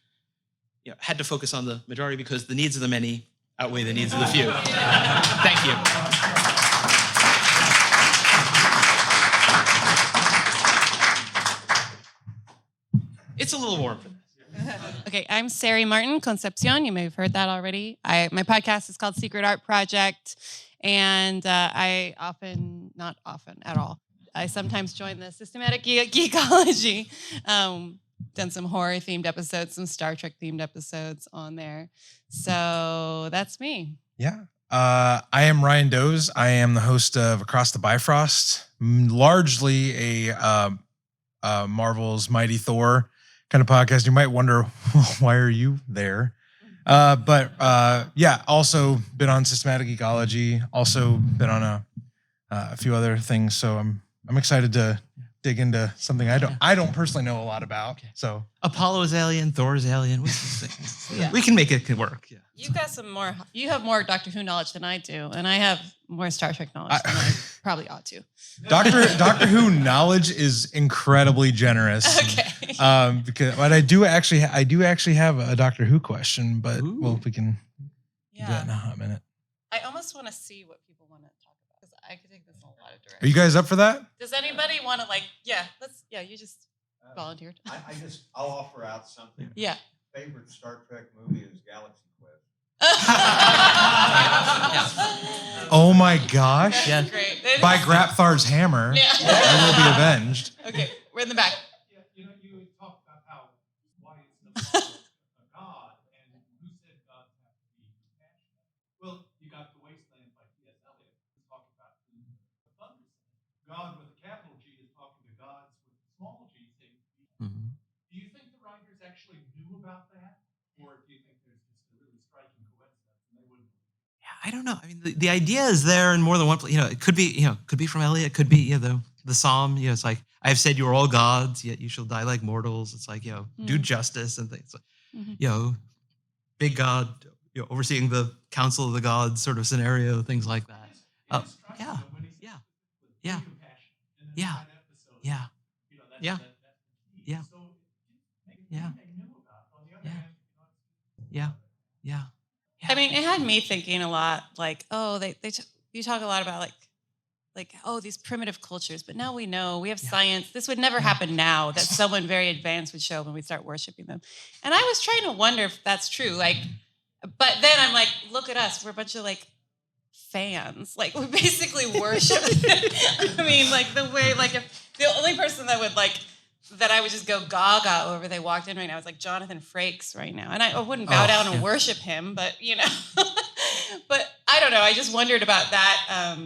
had to focus on the majority because the needs of the many outweigh the needs of the few. Thank you. It's a little warm for this. Okay, I'm Sarey Concepcion. You may have heard that already. My podcast is called Secret Art Project, and not often at all, I sometimes join the Systematic Geekology. Done some horror-themed episodes, some Star Trek-themed episodes on there. So that's me. Yeah. I am Ryan Doze. I am the host of Across the Bifrost, largely a Marvel's Mighty Thor kind of podcast. You might wonder, why are you there? But also been on Systematic Geekology, also been on a few other things. So I'm excited to dig into something I don't personally know a lot about. Okay. So Apollo is alien, Thor is alien. What's this thing? Yeah. We can make it work. Yeah. You have more Doctor Who knowledge than I do, and I have more Star Trek knowledge than I probably ought to. Doctor Who knowledge is incredibly generous. Okay. But I do actually have a Doctor Who question, but we can do that in a hot minute. I almost want to see what people want to talk about because I could take this in a lot of directions. Are you guys up for that? Does anybody want to you just volunteered. I'll offer out something. Yeah. Favorite Star Trek movie is Galaxy Quest. Oh my gosh. Yeah. Great. By Grapthar's hammer, Yeah. I will be avenged. Okay, we're in the back. You talk about why it's the God, and who said gods have to be compassionate? Well, you got the wastelands like T.S. Eliot, who's talking about the thunder. God with a capital G is talking to gods with a small g. Mm-hmm. Do you think the writers actually knew about that? Or do you think there's just a really striking coincidence and they wouldn't? Yeah, I don't know. I mean, the idea is there in more than one place. It could be from Eliot. It could be the Psalm. It's like I have said you're all gods, yet you shall die like mortals. It's like, do justice and things. Big God, overseeing the council of the gods sort of scenario, things like that. Yeah. Yeah. Yeah. Yeah. Yeah. Yeah. Yeah. Yeah. Yeah. I mean, it had me thinking a lot, like, oh, you talk a lot about like, oh, these primitive cultures, but now we know we have science. This would never happen now that someone very advanced would show up when we start worshiping them. And I was trying to wonder if that's true. Like, but then I'm like, look at us. We're a bunch of like fans. Like, we basically worship. I mean, like the way, like if the only person that would like, that I would just go gaga over they walked in right now is like Jonathan Frakes right now. And I wouldn't bow down and worship him, but but I don't know. I just wondered about that.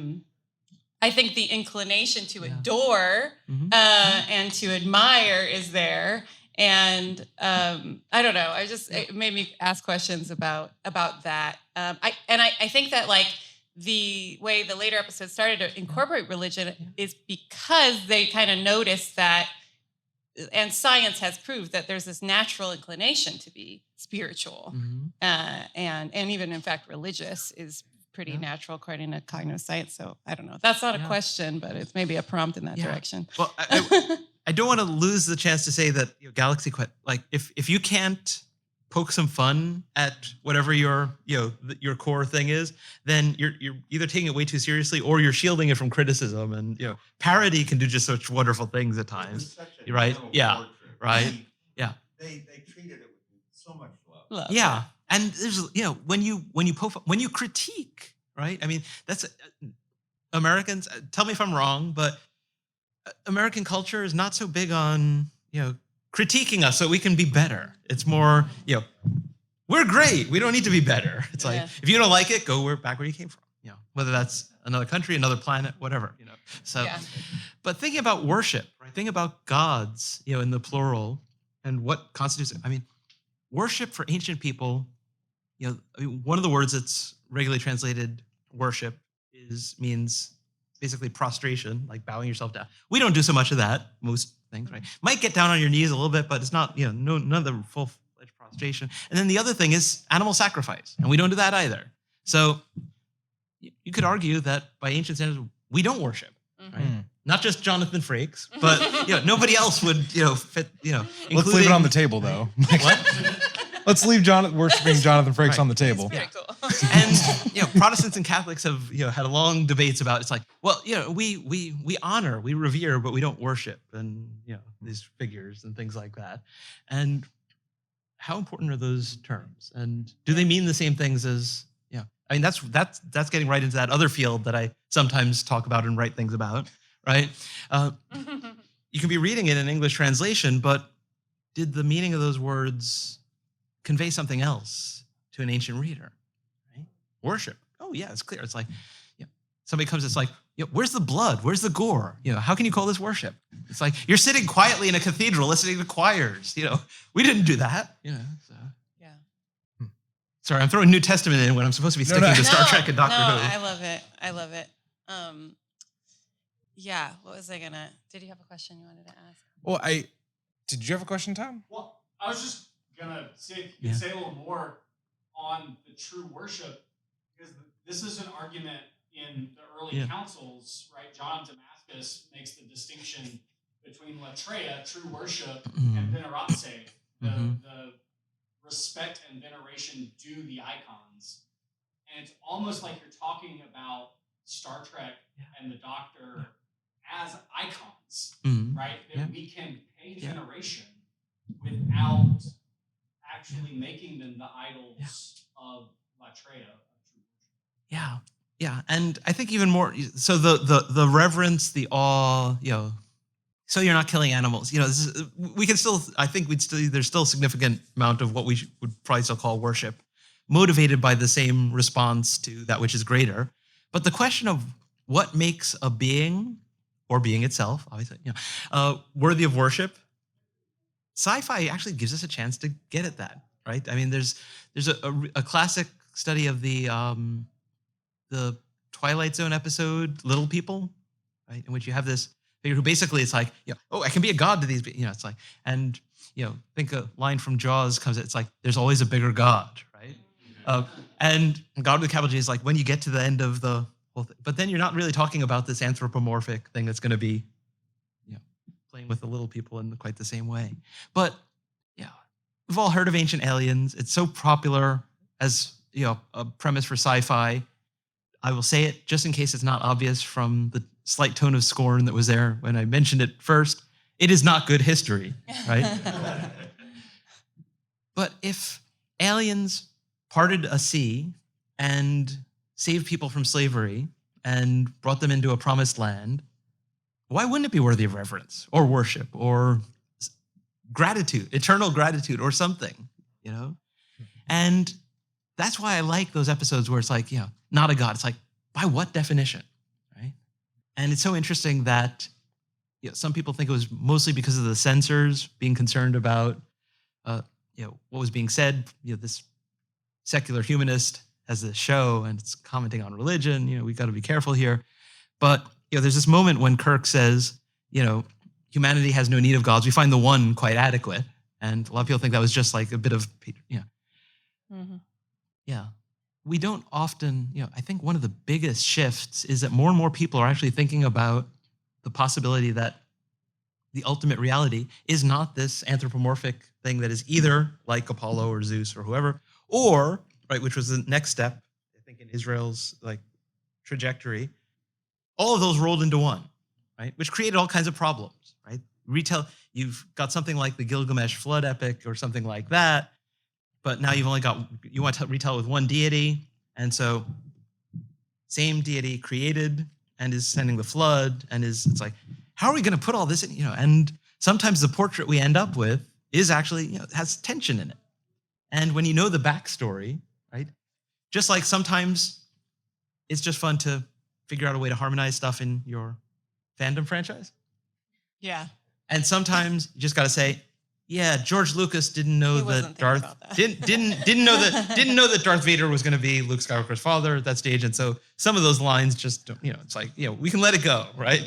I think the inclination to adore and to admire is there. And I don't know. It made me ask questions about that. I think that like the way the later episodes started to incorporate religion is because they kind of noticed that, and science has proved that there's this natural inclination to be spiritual, and even in fact religious is pretty natural according to cognitive science. So I don't know. That's not a question, but it's maybe a prompt in that direction. Well, I don't want to lose the chance to say that Galaxy Quest, like if you can't poke some fun at whatever your core thing is, then you're either taking it way too seriously or you're shielding it from criticism. And parody can do just such wonderful things at times, right? Yeah, right. Yeah. They treated it with so much love. Yeah, and there's when you critique, right? I mean, that's Americans. Tell me if I'm wrong, but American culture is not so big on critiquing us so we can be better. It's more, we're great. We don't need to be better. It's like, if you don't like it, go back where you came from. Whether that's another country, another planet, whatever. So, but thinking about worship, right? Thinking about gods, in the plural, and what constitutes it. I mean, worship for ancient people, one of the words that's regularly translated worship means basically prostration, like bowing yourself down. We don't do so much of that, most things, right? Might get down on your knees a little bit, but it's not, none of the full-fledged prostration. And then the other thing is animal sacrifice, and we don't do that either. So you could argue that by ancient standards, we don't worship, right? Not just Jonathan Frakes, but nobody else would, fit, Let's leave it on the table, though. What? Let's leave worshiping Jonathan Frakes on the table. Very cool. And Protestants and Catholics have had long debates about it's like, well, we honor, we revere, but we don't worship, and these figures and things like that. And how important are those terms? And do they mean the same things as I mean, that's getting right into that other field that I sometimes talk about and write things about, right? You can be reading it in English translation, but did the meaning of those words convey something else to an ancient reader? Right? Worship. Oh yeah, it's clear. It's like, somebody comes, it's like, where's the blood? Where's the gore? How can you call this worship? It's like you're sitting quietly in a cathedral listening to choirs. We didn't do that. So. Yeah. Sorry, I'm throwing New Testament in when I'm supposed to be sticking to Star Trek and Doctor Who. I love it. Yeah. What was I gonna? Did you have a question you wanted to ask? Well, did you have a question, Tom? Well, I was just gonna say if you could say a little more on the true worship, because this is an argument in the early councils, right? John of Damascus makes the distinction between latreia, true worship, and veneratio, the respect and veneration due the icons. And it's almost like you're talking about Star Trek and the Doctor as icons, right? That we can pay veneration without actually making them the idols of latreia. Yeah, and I think even more. So the reverence, the awe, So you're not killing animals. We can still. I think there's still a significant amount of what we would probably still call worship, motivated by the same response to that which is greater. But the question of what makes a being or being itself, obviously, worthy of worship, sci-fi actually gives us a chance to get at that, right? I mean, there's a classic study of the Twilight Zone episode, Little People, right, in which you have this figure who basically it's like, oh, I can be a god to these, it's like, and, think a line from Jaws comes, it's like, there's always a bigger god, right? And God with a capital G is like, when you get to the end of the whole thing, but then you're not really talking about this anthropomorphic thing that's going to be, playing with the little people in quite the same way. But, we've all heard of Ancient Aliens. It's so popular as, a premise for sci-fi. I will say it just in case it's not obvious from the slight tone of scorn that was there when I mentioned it first. It is not good history, right? But if aliens parted a sea and saved people from slavery and brought them into a promised land, why wouldn't it be worthy of reverence or worship or gratitude, eternal gratitude or something, And that's why I like those episodes where it's like, not a god. It's like, by what definition, right? And it's so interesting that some people think it was mostly because of the censors being concerned about, what was being said. This secular humanist has this show and it's commenting on religion. We've got to be careful here. But there's this moment when Kirk says, humanity has no need of gods. We find the one quite adequate. And a lot of people think that was just like a bit of, Mm-hmm. Yeah. We don't often, I think one of the biggest shifts is that more and more people are actually thinking about the possibility that the ultimate reality is not this anthropomorphic thing that is either like Apollo or Zeus or whoever, or, right, which was the next step, I think, in Israel's trajectory. All of those rolled into one, right? Which created all kinds of problems, right? You've got something like the Gilgamesh flood epic or something like that, but now you want to retell with one deity, and so same deity created and is sending the flood, and it's like, how are we going to put all this in, and sometimes the portrait we end up with is actually, has tension in it. And when you know the backstory, right? Just like sometimes it's just fun to figure out a way to harmonize stuff in your fandom franchise. Yeah. And sometimes you just got to say, yeah, George Lucas didn't know that didn't know that Darth Vader was going to be Luke Skywalker's father at that stage, and so some of those lines just don't, it's like, we can let it go, right?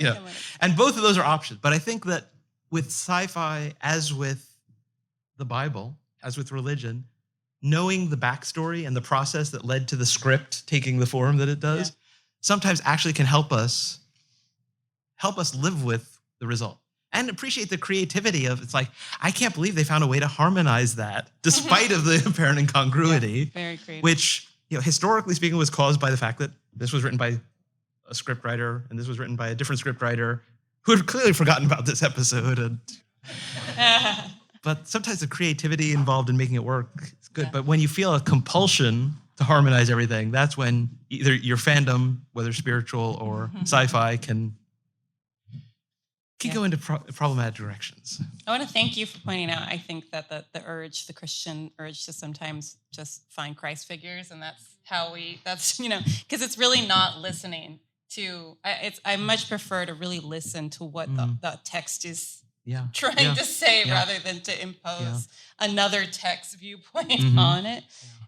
And both of those are options. But I think that with sci-fi, as with the Bible, as with religion, knowing the backstory and the process that led to the script taking the form that it does, sometimes actually can help us live with the result. And appreciate the creativity of, it's like, I can't believe they found a way to harmonize that despite of the apparent incongruity, very creative. Which, historically speaking, was caused by the fact that this was written by a scriptwriter and this was written by a different scriptwriter who had clearly forgotten about this episode. And but sometimes the creativity involved in making it work is good. But when you feel a compulsion to harmonize everything, that's when either your fandom, whether spiritual or sci-fi, can go into problematic directions. I want to thank you for pointing out, I think that the Christian urge to sometimes just find Christ figures, and that's how because it's really not listening to, I much prefer to really listen to what the text is trying to say rather than to impose another text viewpoint on it.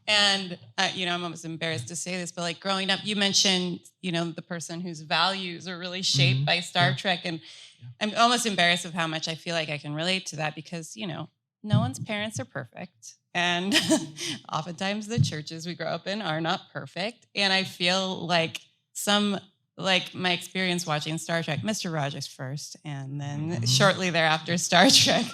And, I'm almost embarrassed to say this, but like growing up, you mentioned, the person whose values are really shaped by Star Trek. And I'm almost embarrassed of how much I feel like I can relate to that because, no one's parents are perfect. And oftentimes the churches we grow up in are not perfect. And I feel like my experience watching Star Trek, Mr. Rogers first, and then shortly thereafter Star Trek,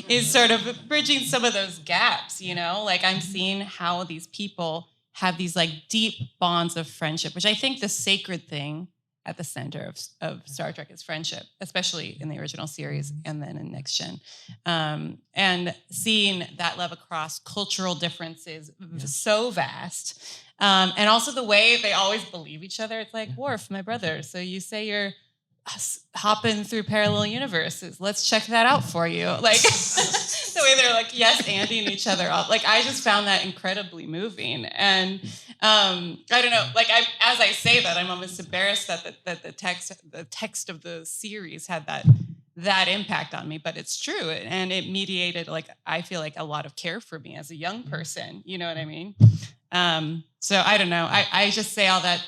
is sort of bridging some of those gaps, Like I'm seeing how these people have these like deep bonds of friendship, which I think the sacred thing at the center of Star Trek is friendship, especially in the original series and then in Next Gen. And seeing that love across cultural differences so vast. And also the way they always believe each other. It's like, Worf, my brother, so you say you're hopping through parallel universes. Let's check that out for you. Like the way they're like, yes, anding each other up. Like I just found that incredibly moving. And I don't know, like as I say that, I'm almost embarrassed that the text of the series had that impact on me, but it's true. And it mediated, like, I feel like a lot of care for me as a young person. You know what I mean? So I don't know. I just say all that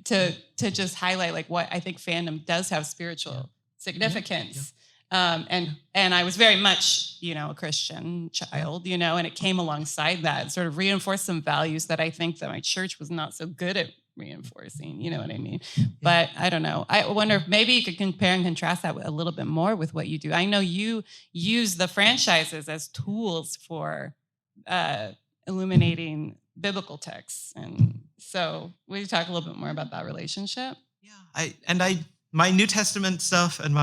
to just highlight like what I think fandom does have spiritual significance. And I was very much, a Christian child, and it came alongside that, sort of reinforced some values that I think that my church was not so good at reinforcing, you know what I mean? But I don't know. I wonder if maybe you could compare and contrast that a little bit more with what you do. I know you use the franchises as tools for illuminating biblical texts. And so will you talk a little bit more about that relationship? Yeah, my New Testament stuff and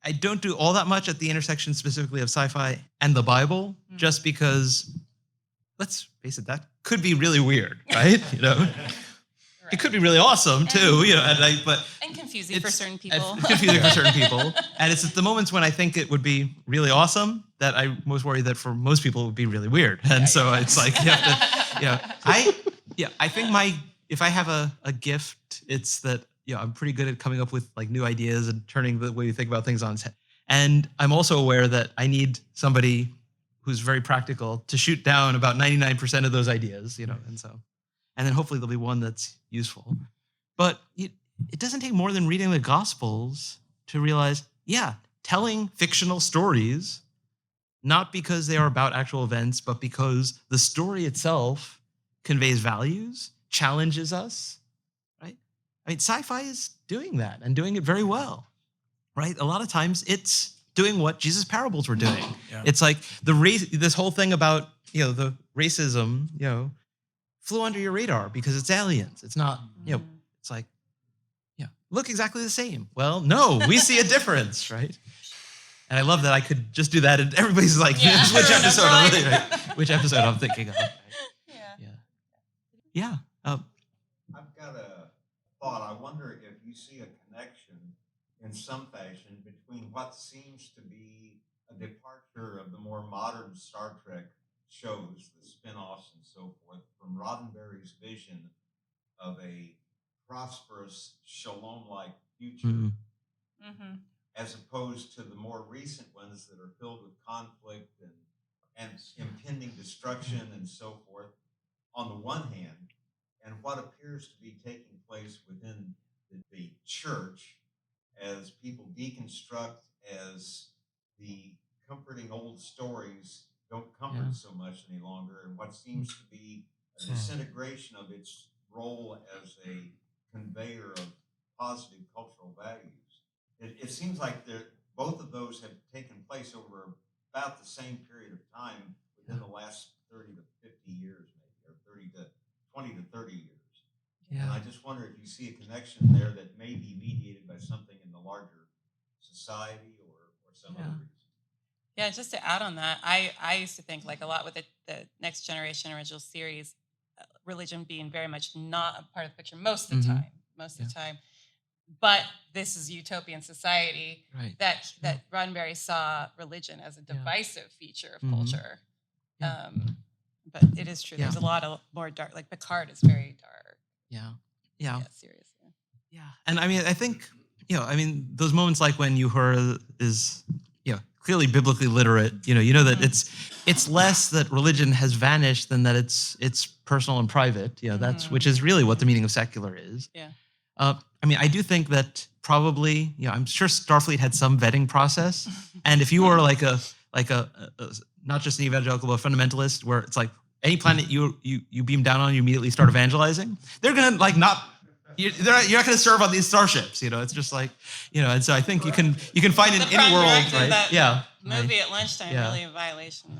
I don't do all that much at the intersection specifically of sci-fi and the Bible, just because, let's face it, that could be really weird, right? Right. It could be really awesome too, and confusing for certain people. Confusing for certain people, and it's at the moments when I think it would be really awesome that I most worry that for most people it would be really weird, and so it's like you have to, I think if I have a gift, it's that. I'm pretty good at coming up with like new ideas and turning the way we think about things on its head. And I'm also aware that I need somebody who's very practical to shoot down about 99% of those ideas, and then hopefully there'll be one that's useful. But it doesn't take more than reading the Gospels to realize, telling fictional stories, not because they are about actual events, but because the story itself conveys values, challenges us. I mean, sci-fi is doing that and doing it very well, right? A lot of times it's doing what Jesus' parables were doing. Yeah. It's like this whole thing about, the racism, flew under your radar because it's aliens. It's not, it's like, look exactly the same. Well, no, we see a difference, right? And I love that I could just do that and everybody's like, which episode I'm thinking of. Right? Yeah. I've got a thought. I wonder if you see a connection in some fashion between what seems to be a departure of the more modern Star Trek shows, the spin-offs and so forth, from Roddenberry's vision of a prosperous, shalom-like future, as opposed to the more recent ones that are filled with conflict and impending destruction and so forth, on the one hand, and what appears to be taking place within the church as people deconstruct, as the comforting old stories don't comfort so much any longer, and what seems to be a disintegration of its role as a conveyor of positive cultural values. It seems like both of those have taken place over about the same period of time within the last 30 to 50 years, maybe, or 20 to 30 years. Yeah. And I just wonder if you see a connection there that may be mediated by something in the larger society or some other reason. Yeah, just to add on that, I used to think like a lot with the Next Generation original series, religion being very much not a part of the picture most of the time. But this is utopian society, right, that Roddenberry saw religion as a divisive feature of culture. Yeah. But it is true. There's a lot of more dark, like Picard is very dark. Yeah, seriously. Yeah, and I mean, I think, those moments like when Uhura is, clearly biblically literate, that it's less that religion has vanished than that it's personal and private. That's which is really what the meaning of secular is. Yeah. I do think that probably, I'm sure Starfleet had some vetting process, and if you were like a not just an evangelical but a fundamentalist, where it's like any planet you beam down on, you immediately start evangelizing. They're gonna you're not gonna serve on these starships. It's just like and so I think you can find in any world, right? Movie at lunchtime really a violation.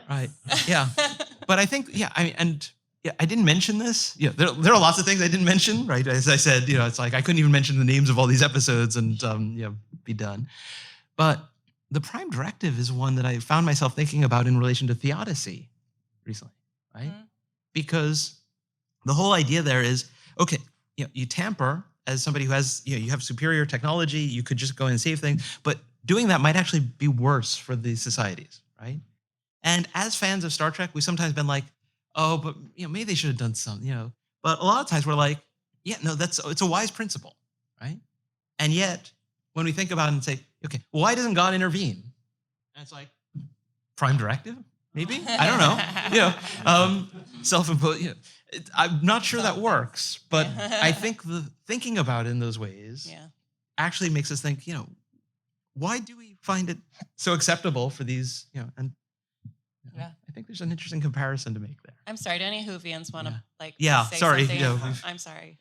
Right. Yeah. But I think I didn't mention this. There are lots of things I didn't mention, right? As I said, it's like I couldn't even mention the names of all these episodes and be done. But the prime directive is one that I found myself thinking about in relation to theodicy recently, right? Mm-hmm. Because the whole idea there is, okay, you tamper as somebody who has, you have superior technology, you could just go and save things, but doing that might actually be worse for these societies, right? And as fans of Star Trek, we've sometimes been like, oh, but maybe they should have done something, But a lot of times we're like, it's a wise principle, right? And yet, when we think about it and say, okay, well, why doesn't God intervene? And it's like, prime directive, maybe? I don't know. Self-imposed. I'm not sure that works, but I think the thinking about it in those ways actually makes us think, why do we find it so acceptable for these, and Yeah. I think there's an interesting comparison to make there. I'm sorry. Do any Whovians want to Yeah, say sorry, something? I'm sorry.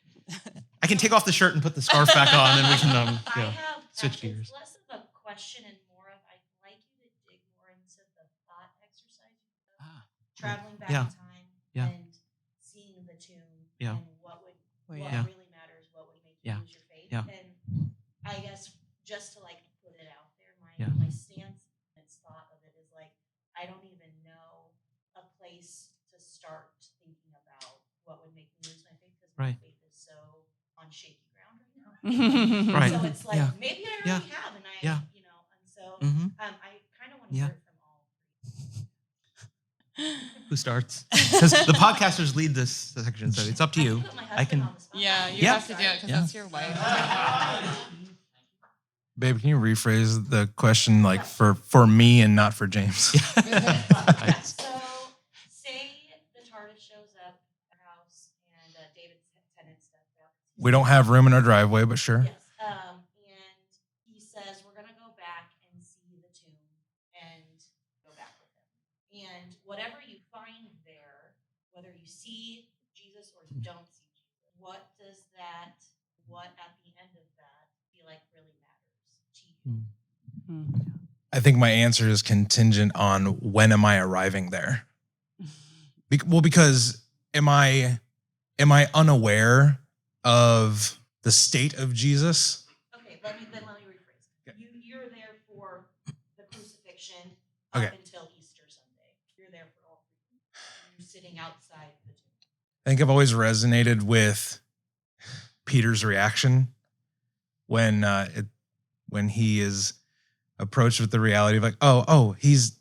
I can take off the shirt and put the scarf back on, and we can I have switch actually, gears. it's less of a question and more of I'd like you to dig more into the thought exercise of traveling back in time and seeing the tomb and what really matters, what would make you lose your faith. And I guess just to put it out there, my stance and its thought of it is I don't even know a place to start thinking about what would make me lose my faith because my faith is so on shaky ground right now. Right. So it's maybe I already have, and and so I kind of want to hear it from all three. Who starts? Because the podcasters lead this section, so it's up to you. I can. Yeah, you have to do it because that's your wife. Babe, can you rephrase the question for me and not for James? So say the TARDIS shows up at our house and David's tenant steps out. We don't have room in our driveway, but sure. Yes. And he says, we're going to go back and see the tomb and go back with him. And whatever you find there, whether you see Jesus or you don't see Jesus, what at the end of that feel like really matters to you? I think my answer is contingent on when am I arriving there? Because am I unaware of the state of Jesus? Okay, let me rephrase. Okay. You're there for the crucifixion Okay. up until Easter Sunday. You're there for all 3 weeks. You're sitting outside the tomb. I think I've always resonated with Peter's reaction when he is approached with the reality of he's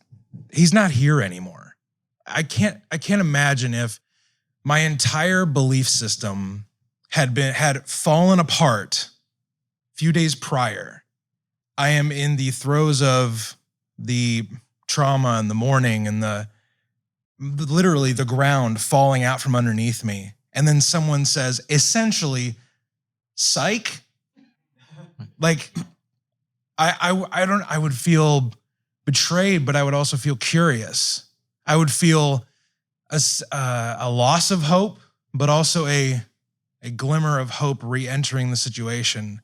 not here anymore. I can't imagine if my entire belief system had fallen apart a few days prior. I am in the throes of the trauma and the mourning and literally the ground falling out from underneath me. And then someone says, essentially, psych. I would feel betrayed, but I would also feel curious. I would feel a loss of hope, but also a glimmer of hope re-entering the situation.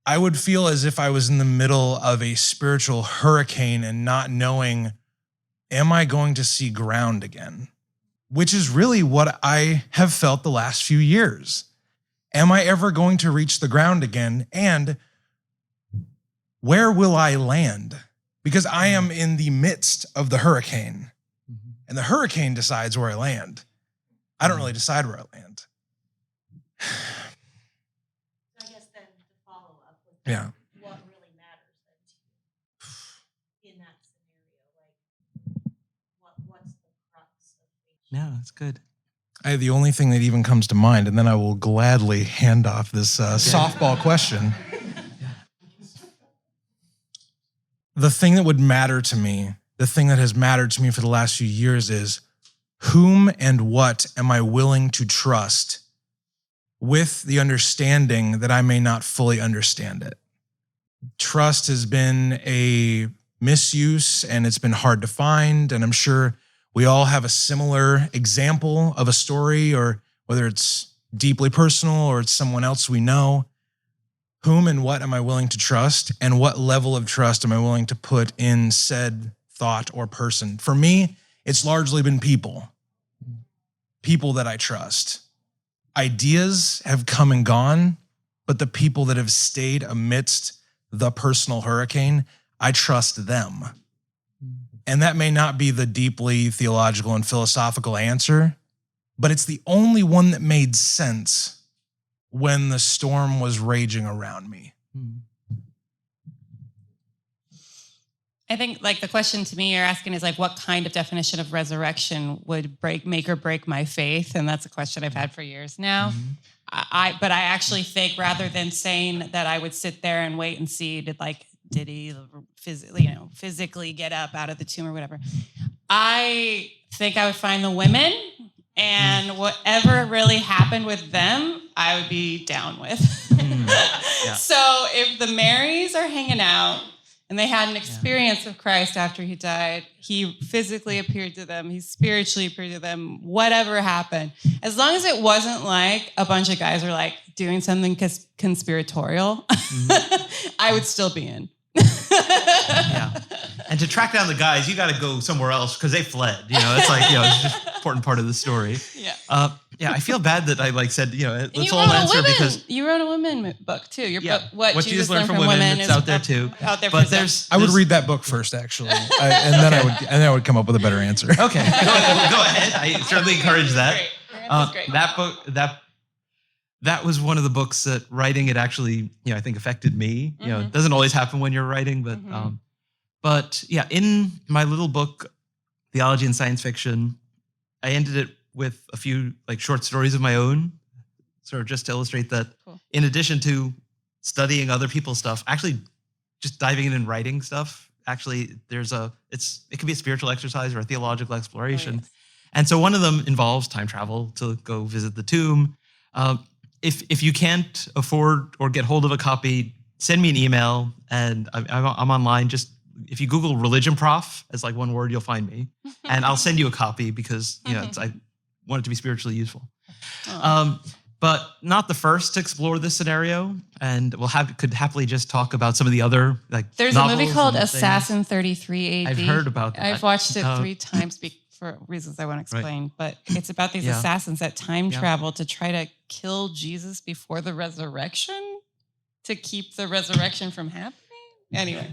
I would feel as if I was in the middle of a spiritual hurricane and not knowing, am I going to see ground again? Which is really what I have felt the last few years. Am I ever going to reach the ground again? And where will I land? Because I am in the midst of the hurricane, and the hurricane decides where I land. I don't really decide where I land. I guess then to follow up with what really matters then to you in that scenario, what's the crux of faith? Yeah, that's good. The only thing that even comes to mind, and then I will gladly hand off this softball question. The thing that would matter to me, the thing that has mattered to me for the last few years is whom and what am I willing to trust with the understanding that I may not fully understand it. Trust has been a misuse and it's been hard to find. And I'm sure we all have a similar example of a story, or whether it's deeply personal or it's someone else we know. Whom and what am I willing to trust, and what level of trust am I willing to put in said thought or person? For me, it's largely been people that I trust. Ideas have come and gone, but the people that have stayed amidst the personal hurricane, I trust them. And that may not be the deeply theological and philosophical answer, but it's the only one that made sense when the storm was raging around me. I think the question to me you're asking is what kind of definition of resurrection would make or break my faith? And that's a question I've had for years now. But I actually think rather than saying that I would sit there and wait and see, did he physically get up out of the tomb or whatever, I think I would find the women, and whatever really happened with them, I would be down with. Yeah. So if the Marys are hanging out and they had an experience of Christ after he died, he physically appeared to them, he spiritually appeared to them, whatever happened. As long as it wasn't like a bunch of guys are like doing something conspiratorial, I would still be in. Yeah. And to track down the guys, you got to go somewhere else because they fled. It's like, it's just an important part of the story. Yeah. I feel bad that I said, let's you all answer because you wrote a women book too. Your book, What Jesus Learned from Women, it's is out there too. Out there but for there's I would read that book first, actually, and then I would come up with a better answer. Okay, go ahead. I certainly encourage that. Great. That book, that was one of the books that writing it actually, I think affected me. It doesn't always happen when you're writing, but in my little book, Theology and Science Fiction, I ended it with a few short stories of my own, sort of just to illustrate that. Cool. In addition to studying other people's stuff, actually just diving in and writing stuff. Actually, it can be a spiritual exercise or a theological exploration. Oh, yes. And so one of them involves time travel to go visit the tomb. If you can't afford or get hold of a copy, send me an email, and I'm online. Just if you Google religion prof as one word, you'll find me, and I'll send you a copy because I want it to be spiritually useful. But not the first to explore this scenario, and could happily just talk about some of the other There's a movie called Assassin 33 AD. I've heard about that. I've watched it 3 times for reasons I won't explain, right. But it's about these assassins that time travel to try to kill Jesus before the resurrection to keep the resurrection from happening. Anyway.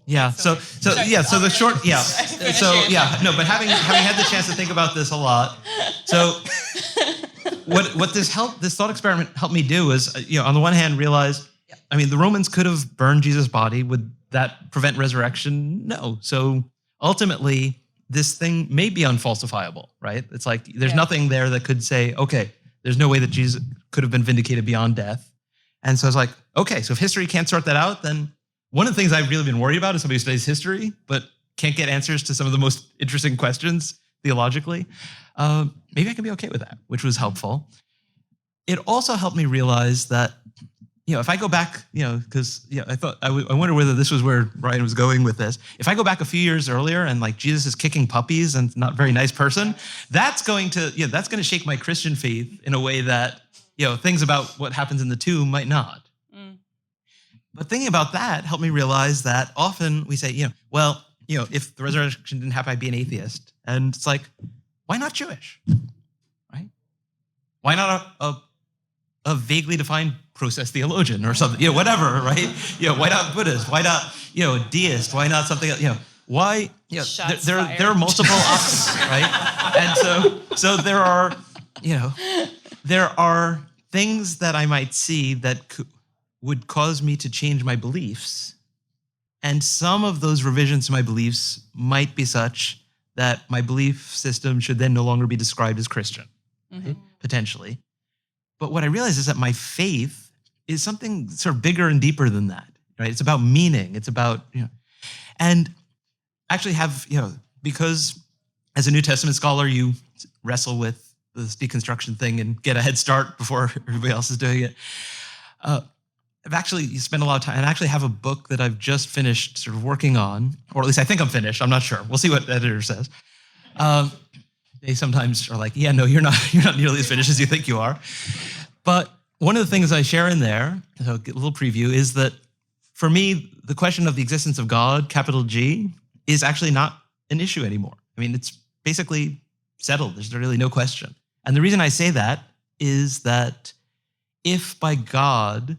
Yeah. So the short. Yeah. No, but having had the chance to think about this a lot, so what this thought experiment helped me do is, on the one hand, realize, the Romans could have burned Jesus' body. Would that prevent resurrection? No. So ultimately, this thing may be unfalsifiable, right? It's there's nothing there that could say, okay, there's no way that Jesus could have been vindicated beyond death. And so I was okay, so if history can't sort that out, then one of the things I've really been worried about is somebody who studies history, but can't get answers to some of the most interesting questions theologically. Maybe I can be okay with that, which was helpful. It also helped me realize that, if I go back, because I wonder whether this was where Ryan was going with this. If I go back a few years earlier and Jesus is kicking puppies and not a very nice person, that's going to shake my Christian faith in a way that, things about what happens in the tomb might not. But thinking about that helped me realize that often we say, if the resurrection didn't happen, I'd be an atheist. And it's why not Jewish? Right? Why not a vaguely defined process theologian or something, whatever, right? Why not Buddhist? Why not, a deist? Why not something else? Why, there are multiple options, right? And so there are things that I might see that would cause me to change my beliefs. And some of those revisions to my beliefs might be such that my belief system should then no longer be described as Christian, right? Potentially. But what I realize is that my faith is something sort of bigger and deeper than that, right? It's about meaning. It's about, and actually because as a New Testament scholar, you wrestle with this deconstruction thing and get a head start before everybody else is doing it. I've actually spent a lot of time, and I actually have a book that I've just finished sort of working on, or at least I think I'm finished. I'm not sure. We'll see what the editor says. They sometimes are no, you're not nearly as finished as you think you are. But one of the things I share in there, so a little preview, is that for me, the question of the existence of God, capital G, is actually not an issue anymore. It's basically settled. There's really no question. And the reason I say that is that if by God,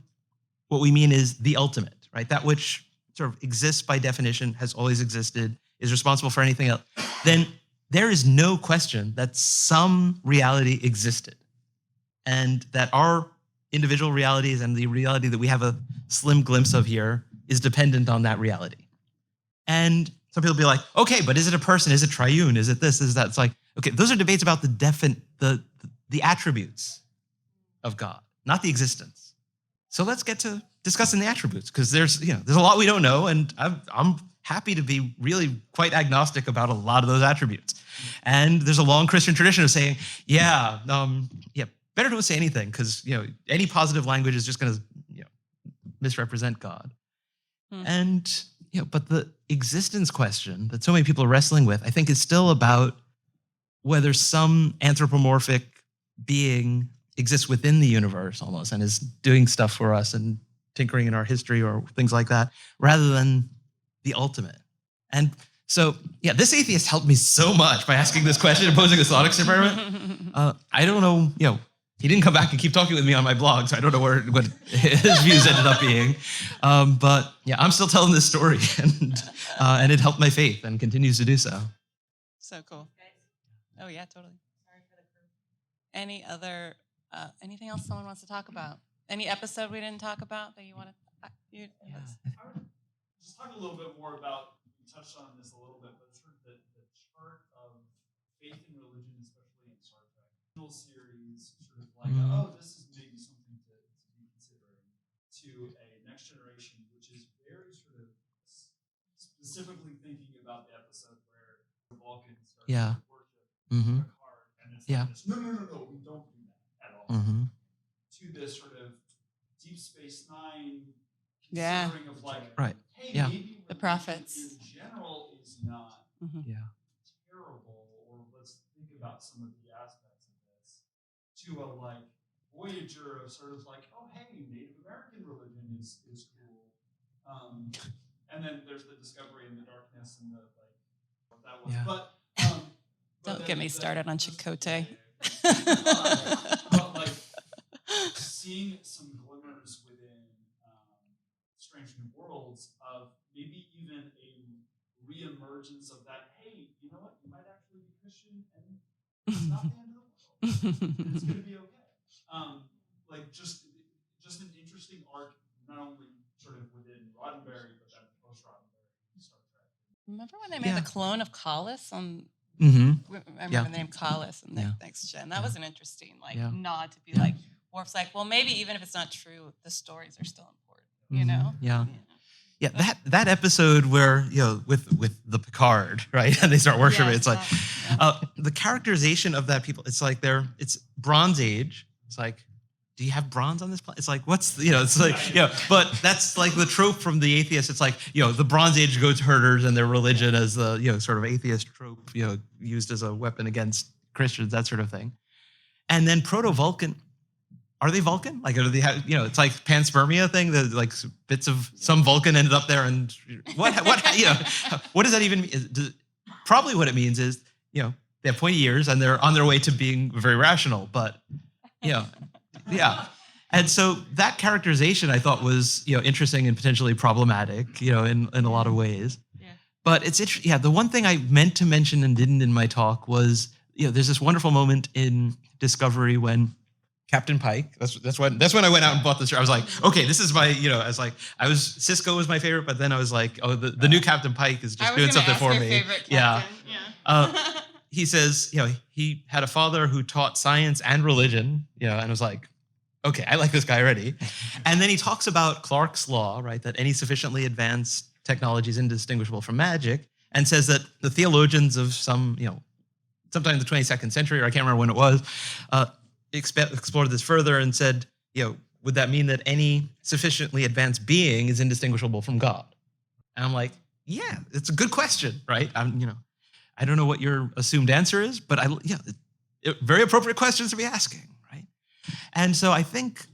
what we mean is the ultimate, right? That which sort of exists by definition, has always existed, is responsible for anything else, then there is no question that some reality existed and that our individual realities and the reality that we have a slim glimpse of here is dependent on that reality. And some people will be okay, but is it a person? Is it triune? Is it this? Is that? It's okay, those are debates about the attributes of God, not the existence. So let's get to discussing the attributes, because there's a lot we don't know, and I'm happy to be really quite agnostic about a lot of those attributes. And there's a long Christian tradition of saying, better don't say anything, because any positive language is just going to misrepresent God. Hmm. And, but the existence question that so many people are wrestling with, I think, is still about whether some anthropomorphic being exists within the universe almost and is doing stuff for us and tinkering in our history or things like that, rather than the ultimate. And so, this atheist helped me so much by asking this question and posing this thought experiment. I don't know, he didn't come back and keep talking with me on my blog, so I don't know what his views ended up being. But I'm still telling this story, and it helped my faith and continues to do so. So cool. Oh yeah, totally. Sorry for the crew. Any other, anything else someone wants to talk about? Any episode we didn't talk about that you want to? Yes. I would just talk a little bit more about. You touched on this a little bit, but sort of the chart of faith and religion, especially in Star Trek series, sort of like, this is maybe something to be considering, to a next generation, which is very sort of specifically thinking about the episode where the Vulcans start to worship Picard, and it's like this, no, we don't do that at all. To this sort of Deep Space Nine considering of like, hey, maybe the prophets in general is not terrible, or let's think about some of the aspects of this, to a like Voyager of sort of like, oh hey, Native American religion is cool, and then there's the Discovery and the Darkness and the like what that was, but don't get me started on Chakotay. But like seeing some glimmers within Strange New Worlds of maybe even a re-emergence of that, hey, you know what, you might actually be Christian and it's not the end of the world. And it's going to be okay. Like just an interesting arc, not only sort of within Roddenberry, but then post-Roddenberry Star Trek. Remember when they made the clone of Collis on? I remember the name Collis in the Next Gen. That was an interesting nod to be like, Worf's like, well, maybe even if it's not true, the stories are still important, you know? Yeah, that episode where, with the Picard, right? And they start worshiping, it's like, the characterization of that people, it's like it's Bronze Age. It's like, do you have bronze on this planet? It's like, it's like, but that's like the trope from the atheist. It's like, the Bronze Age goat herders and their religion as the, sort of atheist trope, used as a weapon against Christians, that sort of thing. And then Proto-Vulcan, are they Vulcan? Like, it's like panspermia thing, that like bits of some Vulcan ended up there, and what does that even mean? Probably what it means is, they have pointy ears and they're on their way to being very rational, but, And so that characterization I thought was, interesting and potentially problematic, in a lot of ways. Yeah. But it's interesting. Yeah, the one thing I meant to mention and didn't in my talk was, there's this wonderful moment in Discovery when Captain Pike. That's when I went out and bought this. I was like, okay, this is my, Cisco was my favorite, but then I was like, oh, the new Captain Pike is just doing something for me. He says, he had a father who taught science and religion, and I was like, okay, I like this guy already. And then he talks about Clarke's law, right, that any sufficiently advanced technology is indistinguishable from magic, and says that the theologians of sometime in the 22nd century, or I can't remember when it was, explored this further and said, would that mean that any sufficiently advanced being is indistinguishable from God? And I'm like, yeah, it's a good question, right? I don't know what your assumed answer is, but very appropriate questions to be asking, right? And so I think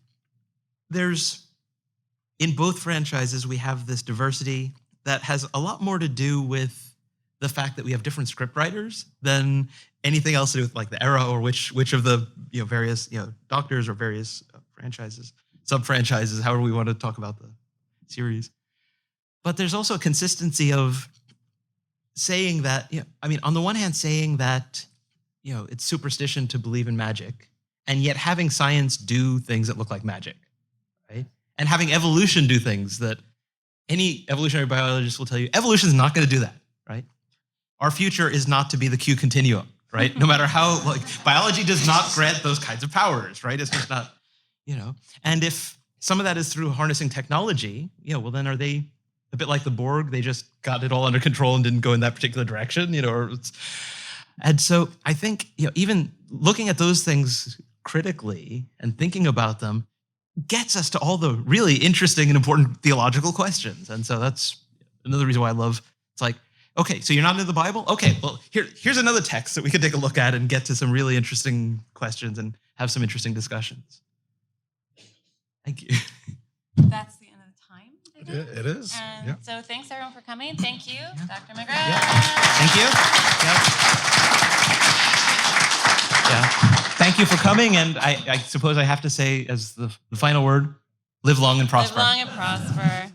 in both franchises, we have this diversity that has a lot more to do with the fact that we have different script writers than anything else to do with like the era or which of the various doctors or various franchises, sub-franchises, however we want to talk about the series. But there's also a consistency of saying that, on the one hand, saying that, it's superstition to believe in magic, and yet having science do things that look like magic, right? And having evolution do things that any evolutionary biologist will tell you, evolution is not going to do that, right? Our future is not to be the Q continuum, right? No matter how, biology does not grant those kinds of powers, right? It's just not, And if some of that is through harnessing technology, well, then are they a bit like the Borg? They just got it all under control and didn't go in that particular direction, And so I think, even looking at those things critically and thinking about them, gets us to all the really interesting and important theological questions. And so that's another reason why I love, it's like, okay, so you're not into the Bible? Okay, well, here's another text that we could take a look at and get to some really interesting questions and have some interesting discussions. Thank you. That's the end of the time. I think. It is. And Yeah. so thanks everyone for coming. Thank you, Dr. McGrath. Yeah. Thank you. Yeah. Thank you for coming. And I suppose I have to say, as the final word, live long and prosper. Live long and prosper.